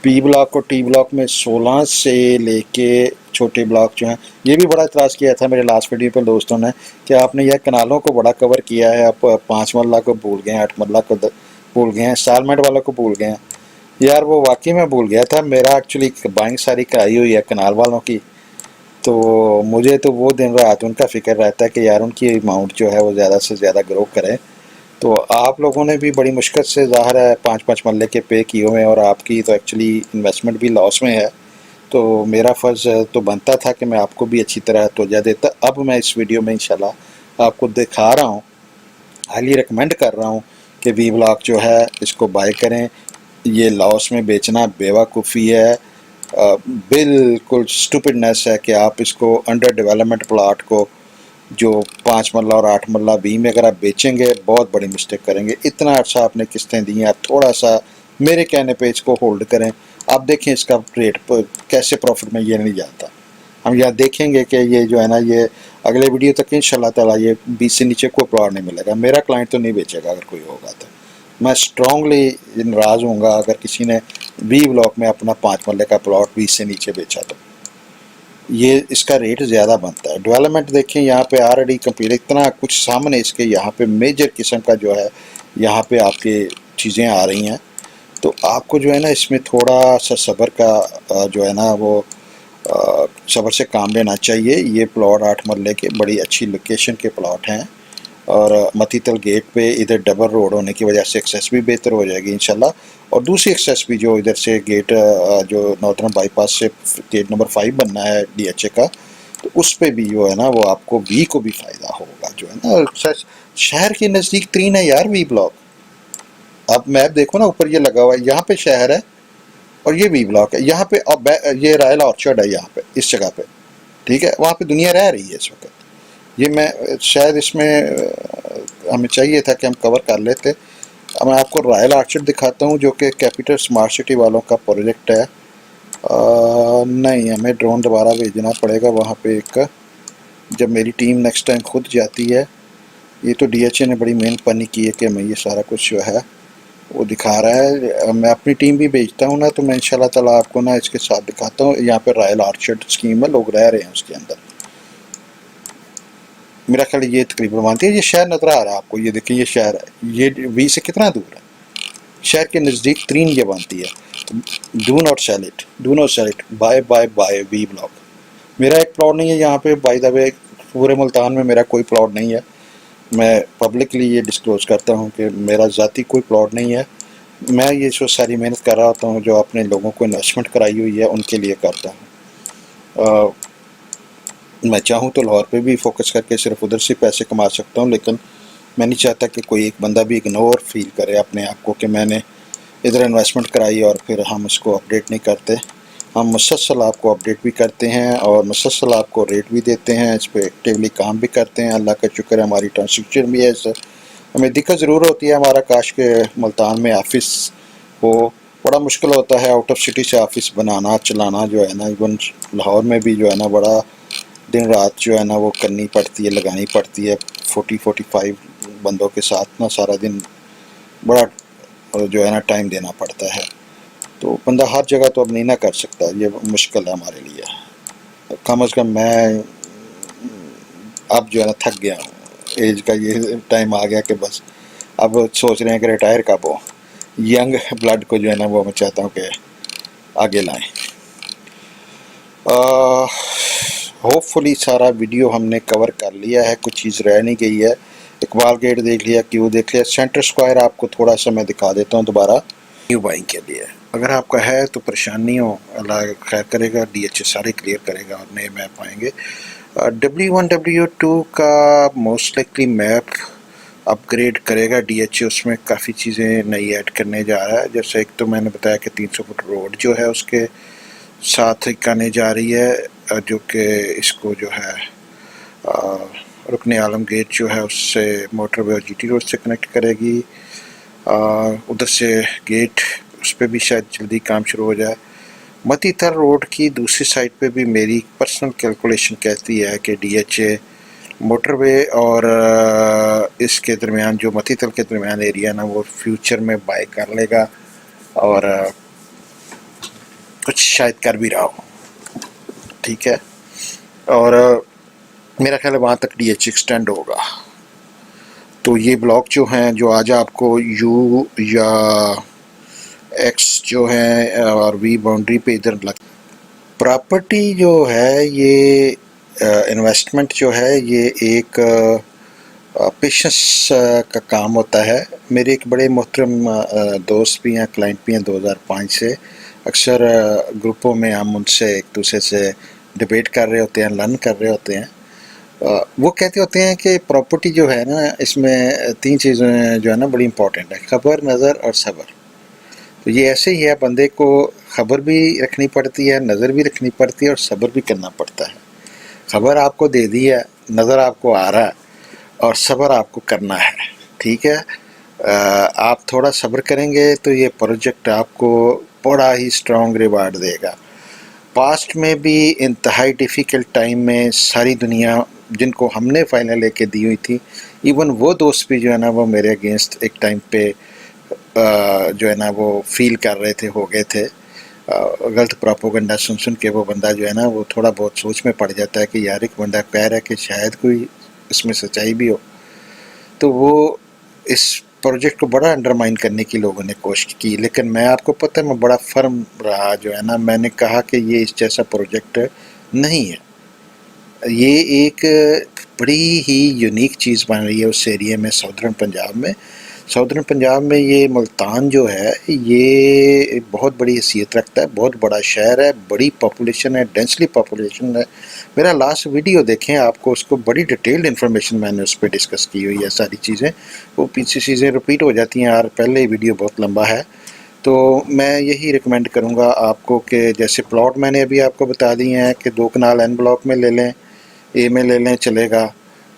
P ब्लॉक और T ब्लॉक में 16 से लेके छोटे ब्लॉक जो हैं, ये भी बड़ा इतराज़ किया था मेरे लास्ट वीडियो पर दोस्तों ने कि आपने यह कनालों को बड़ा कवर किया है, आप 5 मरला को भूल गए हैं, 8 मरला को भूल गए हैं, इंस्टॉलमेंट वाला को भूल गए हैं। यार वो वाकई में भूल गया था। मेरा एक्चुअली बाइंग सारी कराई हुई है कनाल वालों की, तो मुझे तो वो दिन रात उनका फ़िक्र रहता है कि यार उनकी अमाउंट जो है वो ज़्यादा से ज़्यादा ग्रो करें। तो आप लोगों ने भी बड़ी मुश्किल से ज़ाहिर है 5-5 मरले के पे किए हुए हैं, और आपकी तो एक्चुअली इन्वेस्टमेंट भी लॉस में है। तो मेरा फ़र्ज़ तो बनता था कि मैं आपको भी अच्छी तरह तवज्जो देता। अब मैं इस वीडियो में इंशाल्लाह आपको दिखा रहा हूँ, हाईली रिकमेंड कर रहा हूँ कि वी ब्लॉक जो है इसको बाय करें। ये लॉस में बेचना बेवकूफ़ी है, बिल्कुल स्टूपिडनेस है कि आप इसको अंडर डेवलपमेंट प्लाट को जो 5 मरला और 8 मरला बी में अगर आप बेचेंगे बहुत बड़ी मिस्टेक करेंगे। इतना अच्छा आपने किस्तें दी हैं, आप थोड़ा सा मेरे कहने पे इसको होल्ड करें। आप देखें इसका रेट कैसे प्रॉफिट में ये नहीं जाता। हम यहाँ देखेंगे कि ये जो है ना, ये अगले वीडियो तक इंशाल्लाह ताला ये 20 से नीचे कोई प्लॉट नहीं मिलेगा। मेरा क्लाइंट तो नहीं बेचेगा, अगर कोई होगा तो मैं स्ट्रांगली नाराज़ हूँगा अगर किसी ने बी ब्लॉक में अपना 5 मरले का प्लॉट 20 से नीचे बेचा तो। ये इसका रेट ज़्यादा बनता है। डेवलपमेंट देखें यहाँ पे ऑलरेडी कंप्लीट, इतना कुछ सामने इसके यहाँ पे मेजर किस्म का जो है यहाँ पे आपके चीज़ें आ रही हैं। तो आपको जो है ना इसमें थोड़ा सा सब्र का जो है ना वो सब्र से काम लेना चाहिए। ये प्लॉट 8 मरले के बड़ी अच्छी लोकेशन के प्लॉट हैं, और मतीतल गेट पे इधर डबल रोड होने की वजह से एक्सेस भी बेहतर हो जाएगी इंशाल्लाह। और दूसरी एक्सेस भी जो इधर से गेट जो नॉर्दर्न बाईपास से गेट नंबर 5 बनना है DHA का, तो उस पे भी जो है ना वो आपको वी को भी फ़ायदा होगा। जो है ना शहर के नज़दीक तरीन है यार वी ब्लॉक। आप मैप देखो ना, ऊपर ये लगा हुआ है, यहाँ पे शहर है और ये वी ब्लॉक है। यहाँ पे अब ये रॉयल ऑर्चर्ड है यहाँ पे इस जगह पे, ठीक है। वहाँ पे दुनिया रह रही है इस वक्त। ये मैं शायद इसमें हमें चाहिए था कि हम कवर कर लेते। अब मैं आपको रॉयल ऑर्चर्ड दिखाता हूँ जो कि कैपिटल स्मार्ट सिटी वालों का प्रोजेक्ट है। नहीं, हमें ड्रोन दोबारा भेजना पड़ेगा वहाँ पे एक, जब मेरी टीम नेक्स्ट टाइम खुद जाती है। ये तो डीएचए ने बड़ी मेहनत पानी की है कि हमें ये सारा कुछ जो है वो दिखा रहा है। मैं अपनी टीम भी भेजता हूँ ना, तो मैं इंशाल्लाह ताला आपको ना इसके साथ दिखाता हूँ। यहाँ पे रॉयल आर्चर्ड स्कीम है, लोग रह रहे हैं उसके अंदर। मेरा ख्याल ये तकरीबन मानती है। ये शहर नज़र आ रहा है आपको, ये देखिए ये शहर है, ये वी से कितना दूर है। शहर के नज़दीक तरीन ये बनती है। Do not sell it, do not sell it, buy buy buy V block. मेरा एक प्लॉट नहीं है यहाँ पे, बाय द वे पूरे मुल्तान में मेरा कोई प्लॉट नहीं है। मैं पब्लिकली ये डिस्क्लोज करता हूँ कि मेरा ज़ाती कोई प्लॉट नहीं है। मैं ये जो सारी मेहनत कर रहा होता हूँ, जो अपने लोगों को इन्वेस्टमेंट कराई हुई है, उनके लिए करता हूँ। मैं चाहूँ तो लाहौर पे भी फोकस करके सिर्फ उधर से पैसे कमा सकता हूँ, लेकिन मैं नहीं चाहता कि कोई एक बंदा भी इग्नोर फील करे अपने आप को कि मैंने इधर इन्वेस्टमेंट कराई और फिर हम इसको अपडेट नहीं करते। हम मुसलसल आपको अपडेट भी करते हैं और मुसलसल आपको रेट भी देते हैं, इस पर एक्टिवली काम भी करते हैं। अल्लाह का शुक्र है, हमारी ट्रांसक्रिप्शन भी है। इससे हमें दिक्कत ज़रूर होती है, हमारा काश के मुल्तान में ऑफिस हो, बड़ा मुश्किल होता है आउट ऑफ सिटी से ऑफिस बनाना चलाना जो है ना। इवन लाहौर में भी जो है ना बड़ा दिन रात जो है ना वो करनी पड़ती है, लगानी पड़ती है। 45 बंदों के साथ ना सारा दिन बड़ा जो है ना टाइम देना पड़ता है। तो बंदा हर जगह तो अब नहीं ना कर सकता, ये मुश्किल है हमारे लिए। कम अज़ कम मैं अब जो है ना थक गया हूँ, एज का ये टाइम आ गया कि बस अब सोच रहे हैं कि रिटायर कब हो। यंग ब्लड को जो है ना वो मैं चाहता हूँ कि आगे लाएं। होपफुली सारा वीडियो हमने कवर कर लिया है, कुछ चीज़ रह नहीं गई है। इकबाल गेट देख लिया, क्यों देख लिया, सेंटर स्क्वायर आपको थोड़ा सा मैं दिखा देता हूँ दोबारा न्यू बाइंग के लिए। अगर आपका है तो परेशान नहीं हो, अल्लाह खैर करेगा, डीएचए सारे क्लियर करेगा और नए मैप आएंगे। W1 W2 का मोस्ट लाइकली मैप अपग्रेड करेगा डीएचए, उसमें काफ़ी चीज़ें नई ऐड करने जा रहा है। जैसे एक तो मैंने बताया कि 300 फुट रोड जो है उसके साथ ही आने जा रही है, जो कि इसको जो है रुकने आलम गेट जो है उससे मोटरवे और जीटी रोड से कनेक्ट करेगी। उधर से गेट उस पर भी शायद जल्दी काम शुरू हो जाए। मतीतर रोड की दूसरी साइड पे भी मेरी पर्सनल कैलकुलेशन कहती है कि डीएचए मोटरवे और इसके दरमियान जो मतीतर के दरमियान एरिया ना वो फ्यूचर में बाय कर लेगा और कुछ शायद कर भी रहा हो, ठीक है। और मेरा ख्याल है वहाँ तक डीएचए एक्सटेंड होगा। तो ये ब्लॉक जो हैं जो आज आपको यू या एक्स जो है और वी बाउंड्री पे इधर लग, प्रॉपर्टी जो है ये इन्वेस्टमेंट जो है ये एक पेशेंस का काम होता है। मेरे एक बड़े मोहतरम दोस्त भी हैं, क्लाइंट भी हैं 2005 से। अक्सर ग्रुपों में हम उनसे एक दूसरे से डिबेट कर रहे होते हैं, लर्न कर रहे होते हैं। वो कहते होते हैं कि प्रॉपर्टी जो है ना इसमें 3 चीज़ें जो है ना बड़ी इंपॉर्टेंट है, खबर, नज़र और सब्र। तो ये ऐसे ही है, बंदे को खबर भी रखनी पड़ती है, नज़र भी रखनी पड़ती है और सब्र भी करना पड़ता है। खबर आपको दे दी है, नज़र आपको आ रहा है और सब्र आपको करना है, ठीक है। आप थोड़ा सब्र करेंगे तो ये प्रोजेक्ट आपको बड़ा ही स्ट्रॉन्ग रिवार्ड देगा। पास्ट में भी इंतहाई डिफ़िकल्ट टाइम में सारी दुनिया जिनको हमने फाइलें लेके दी हुई थी, इवन वो दोस्त भी जो है ना वो मेरे अगेंस्ट एक टाइम पे जो है ना वो फील कर रहे थे, हो गए थे। गलत प्रोपोगंडा सुन सुन के वो बंदा जो है ना वो थोड़ा बहुत सोच में पड़ जाता है कि यार एक बंदा कह रहा है कि शायद कोई इसमें सच्चाई भी हो। तो वो इस प्रोजेक्ट को बड़ा अंडरमाइन करने की लोगों ने कोशिश की, लेकिन मैं आपको पता है मैं बड़ा फर्म रहा जो है ना। मैंने कहा कि ये इस जैसा प्रोजेक्ट नहीं है, ये एक बड़ी ही यूनिक चीज़ बन रही है उस एरिया में, साउदर्न पंजाब में। साउदर्न पंजाब में ये मुल्तान जो है ये बहुत बड़ी हैसियत रखता है, बहुत बड़ा शहर है, बड़ी पॉपुलेशन है, डेंसली पॉपुलेशन है। मेरा लास्ट वीडियो देखें, आपको उसको बड़ी डिटेल्ड इन्फॉर्मेशन मैंने उस पर डिस्कस की हुई है सारी चीज़ें। वो पीछे चीज़ें रिपीट हो जाती हैं यार, पहले वीडियो बहुत लंबा है। तो मैं यही रिकमेंड करूँगा आपको कि जैसे प्लॉट मैंने अभी आपको बता दिए हैं कि 2 कनाल एन ब्लॉक में ले लें, ए में ले लें, चलेगा।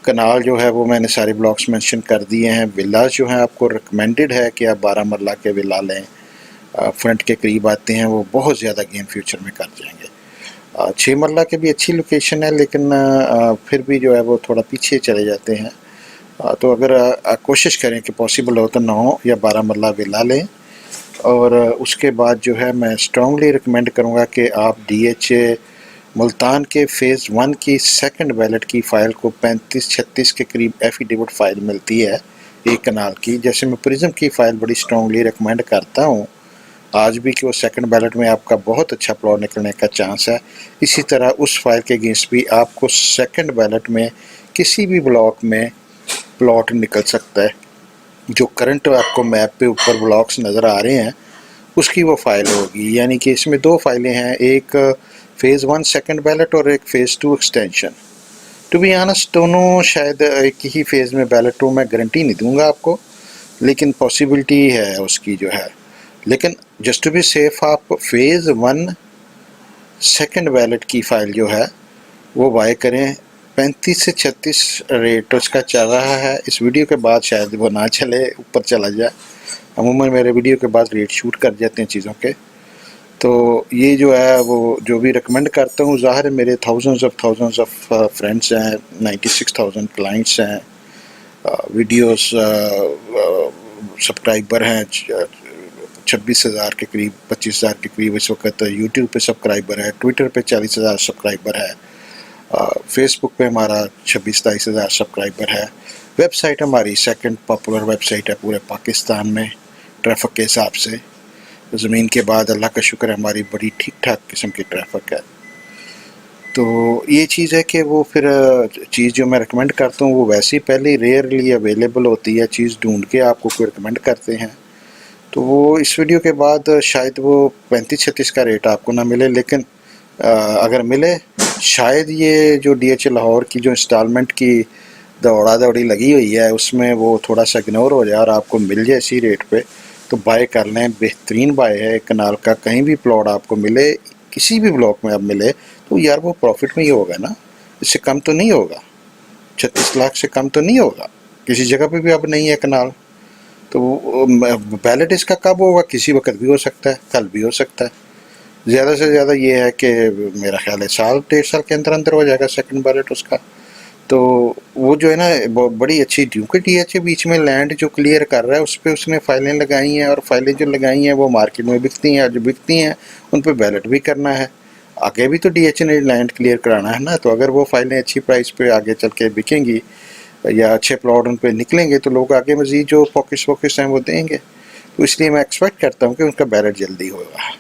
कनाल जो है वो मैंने सारे ब्लॉक्स मेंशन कर दिए हैं। विलास जो हैं आपको रिकमेंडेड है कि आप 12 मरला के विला लें। फ्रंट के करीब आते हैं वो बहुत ज़्यादा गेन फ्यूचर में कर जाएंगे। 6 मरला की भी अच्छी लोकेशन है, लेकिन फिर भी जो है वो थोड़ा पीछे चले जाते हैं। तो अगर कोशिश करें कि पॉसिबल हो तो 9 या 12 मरला विला लें। और उसके बाद जो है मैं स्ट्रांगली रिकमेंड करूँगा कि आप DHA मुल्तान के फ़ेज़ 1 की सेकंड बैलेट की फ़ाइल को 35-36 के करीब एफिडेविट फ़ाइल मिलती है 1 कनाल की। जैसे मैं प्रिज्म की फ़ाइल बड़ी स्ट्रांगली रिकमेंड करता हूँ आज भी कि वो सेकंड बैलेट में आपका बहुत अच्छा प्लॉट निकलने का चांस है। इसी तरह उस फाइल के अगेंस्ट भी आपको सेकंड बैलेट में किसी भी ब्लॉक में प्लॉट निकल सकता है। जो करंट आपको मैप पे ऊपर ब्लॉक्स नज़र आ रहे हैं उसकी वो फाइल होगी। यानी कि इसमें 2 फाइलें हैं, एक फ़ेज़ 1 सेकंड बैलेट और एक phase 2 extension. To be honest दोनों शायद एक ही फ़ेज़ में बैलेट हो, मैं गारंटी नहीं दूंगा आपको, लेकिन पॉसिबिलिटी है उसकी जो है। लेकिन जस्ट टू बी सेफ आप फ़ेज़ 1 सेकंड बैलेट की फ़ाइल जो है वो बाय करें। 35 से 36 रेट उसका चल रहा है। इस वीडियो के बाद शायद वो ना चले, ऊपर चला जाए। अमूमन मेरे वीडियो के बाद रेट शूट कर जाते हैं चीज़ों के। तो ये जो है वो जो भी रिकमेंड करता हूँ, ज़ाहिर है मेरे थाउजेंड्स ऑफ फ्रेंड्स हैं, 96,000 क्लाइंट्स हैं, वीडियोस सब्सक्राइबर हैं 26,000 के करीब, 25,000 के करीब इस वक्त यूट्यूब पे सब्सक्राइबर है, ट्विटर पे 40,000 सब्सक्राइबर है, फेसबुक पे हमारा 26-27 हज़ार सब्सक्राइबर है। वेबसाइट हमारी सेकंड पॉपुलर वेबसाइट है पूरे पाकिस्तान में ट्रैफिक के हिसाब से। ज़मीन के बाद अल्लाह का शुक्र है हमारी बड़ी ठीक ठाक किस्म की ट्रैफिक है। तो ये चीज़ है कि वो फिर चीज़ जो मैं रिकमेंड करता हूँ वो वैसे ही पहले रेयरली अवेलेबल होती है, चीज़ ढूंढ के आपको कोई रिकमेंड करते हैं। तो वो इस वीडियो के बाद शायद वो 35-36 का रेट आपको ना मिले, लेकिन अगर मिले शायद ये जो DHA लाहौर की जो इंस्टॉलमेंट की दौड़ा दौड़ी लगी हुई है उसमें वो थोड़ा सा इग्नोर हो जाए और आपको मिल जाए इसी रेट पे, तो बाय कर लें। बेहतरीन बाय है। कनाल का कहीं भी प्लॉट आपको मिले, किसी भी ब्लॉक में अब मिले, तो यार वो प्रॉफिट में ही होगा ना, इससे कम तो नहीं होगा। 36 लाख से कम तो नहीं होगा। किसी जगह पे भी अब नहीं है कनाल, तो बैलेट इसका कब होगा? किसी वक्त भी हो सकता है, कल भी हो सकता है। ज़्यादा से ज़्यादा ये है कि मेरा ख्याल है 1-1.5 साल के अंदर अंदर हो जाएगा सेकंड बैलेट उसका। तो वो जो है ना बड़ी अच्छी क्योंकि DHA बीच में लैंड जो क्लियर कर रहा है उस पर उसने फाइलें लगाई हैं, और फाइलें जो लगाई हैं वो मार्केट में बिकती हैं, और जो बिकती हैं उन पर बैलेट भी करना है। आगे भी तो DHA ने लैंड क्लियर कराना है ना। तो अगर वो फाइलें अच्छी प्राइस पे आगे चल के बिकेंगी या अच्छे प्लॉट उन पर निकलेंगे तो लोग आगे मज़ीद जो फोकस हैं वो देंगे। तो इसलिए मैं एक्सपेक्ट करता हूँ कि उनका बैलेट जल्दी होगा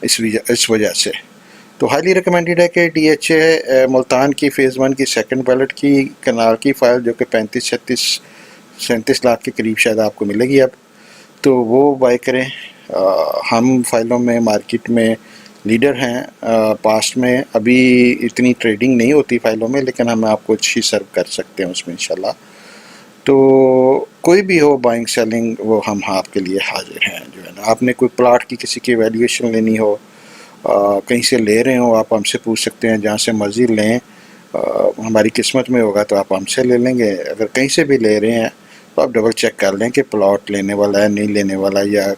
इस वजह से। तो हाईली रिकमेंडेड है कि DHA मुल्तान की फ़ेज़ 1 की सेकंड बैलेट की कनाल की फ़ाइल जो कि 35-37 लाख के करीब शायद आपको मिलेगी अब, तो वो बाय करें। हम फाइलों में मार्केट में लीडर हैं। पास्ट में अभी इतनी ट्रेडिंग नहीं होती फ़ाइलों में, लेकिन हम आपको अच्छी सर्व कर सकते हैं उसमें इंशाल्लाह। तो कोई भी हो बाइंग सेलिंग वो हम आपके लिए हाजिर हैं। जो है ना, आपने कोई प्लाट की किसी की वैल्यूएशन लेनी हो, कहीं से ले रहे हो, आप हमसे पूछ सकते हैं, जहाँ से मर्ज़ी लें। हमारी किस्मत में होगा तो आप हमसे ले लेंगे। अगर कहीं से भी ले रहे हैं तो आप डबल चेक कर लें कि प्लॉट लेने वाला है नहीं लेने वाला, या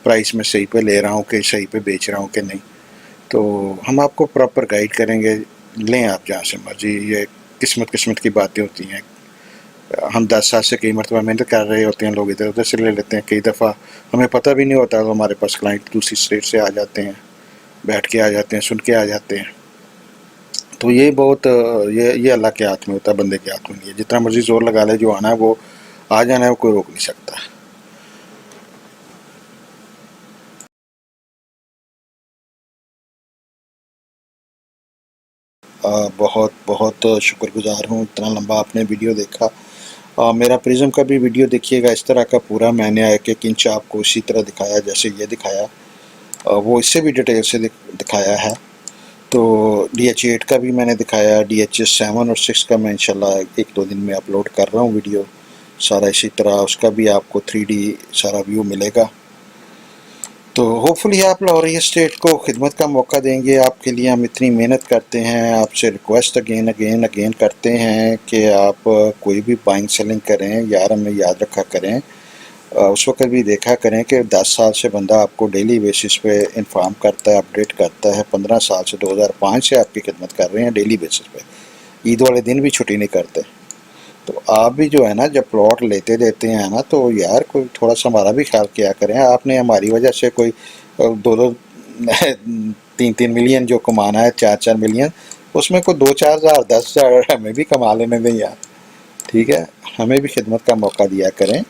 प्राइस में सही पे ले रहा हूँ कि सही पे बेच रहा हूँ कि नहीं। तो हम आपको प्रॉपर गाइड करेंगे। लें आप जहाँ से मर्ज़ी। ये किस्मत की बातें होती हैं। हम 10 साल से कई मरतबा मेहनत कर रहे होते हैं, लोग इधर उधर से ले लेते हैं। कई दफ़ा हमें पता भी नहीं होता तो हमारे पास क्लाइंट दूसरी स्टेट से आ जाते हैं, बैठ के आ जाते हैं, सुन के आ जाते हैं। तो ये बहुत ये अल्लाह के हाथ में होता है, बंदे के हाथ में नहीं है। जितना मर्ज़ी ज़ोर लगा ले, जो आना है वो आ जाना है, वो कोई रोक नहीं सकता। बहुत बहुत शुक्रगुजार हूँ इतना लंबा आपने वीडियो देखा। मेरा प्रिज्म का भी वीडियो देखिएगा, इस तरह का पूरा मैंने एक एक इंच आपको इसी तरह दिखाया जैसे ये दिखाया। वो इससे भी डिटेल से दिखाया है। तो DH8 का भी मैंने दिखाया, DH7 और 6 का मैं इंशाल्लाह 1-2 दिन में अपलोड कर रहा हूँ वीडियो सारा। इसी तरह उसका भी आपको 3D सारा व्यू मिलेगा। तो होपफुली आप लाहौर स्टेट को खिदमत का मौका देंगे। आपके लिए हम इतनी मेहनत करते हैं, आपसे रिक्वेस्ट अगेन करते हैं कि आप कोई भी बाइंग सेलिंग करें यार, हमें याद रखा करें। उस वक्त भी देखा करें कि 10 साल से बंदा आपको डेली बेसिस पे इन्फॉर्म करता है, अपडेट करता है। 15 साल से 2005 से आपकी खिदमत कर रहे हैं डेली बेसिस पे, ईद वाले दिन भी छुट्टी नहीं करते। तो आप भी जो है ना, जब प्लॉट लेते देते हैं ना, तो यार कोई थोड़ा सा हमारा भी ख्याल किया करें। आपने हमारी वजह से कोई 2-2 3-3 मिलियन जो कमाना है, 4-4 मिलियन, उसमें कोई 2-4 हज़ार 10 हज़ार हमें भी कमा लेने दें यार। ठीक है, हमें भी खिदमत का मौका दिया करें।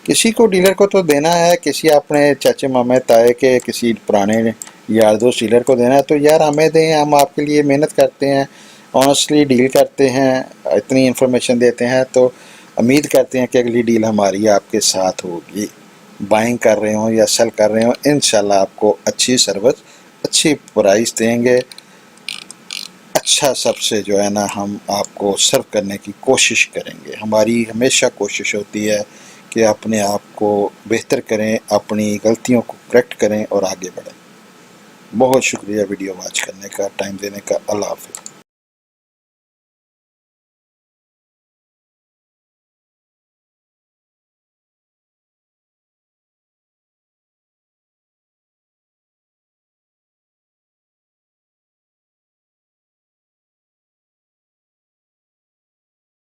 किसी को डीलर को तो देना है, किसी अपने चाचे मामे ताए के किसी पुराने यार दोस्त डीलर को देना है तो यार हमें दें। हम आपके लिए मेहनत करते हैं, ऑनेस्टली डील करते हैं, इतनी इन्फॉर्मेशन देते हैं, तो उम्मीद करते हैं कि अगली डील हमारी आपके साथ होगी। बाइंग कर रहे हो या सेल कर रहे हो, इंशाल्लाह आपको अच्छी सर्विस, अच्छी प्राइस देंगे। अच्छा सबसे जो है ना, हम आपको सर्व करने की कोशिश करेंगे। हमारी हमेशा कोशिश होती है कि अपने आप को बेहतर करें, अपनी गलतियों को करेक्ट करें और आगे बढ़ें। बहुत शुक्रिया वीडियो वॉच करने का, टाइम देने का। अल्लाह हाफ़िज़।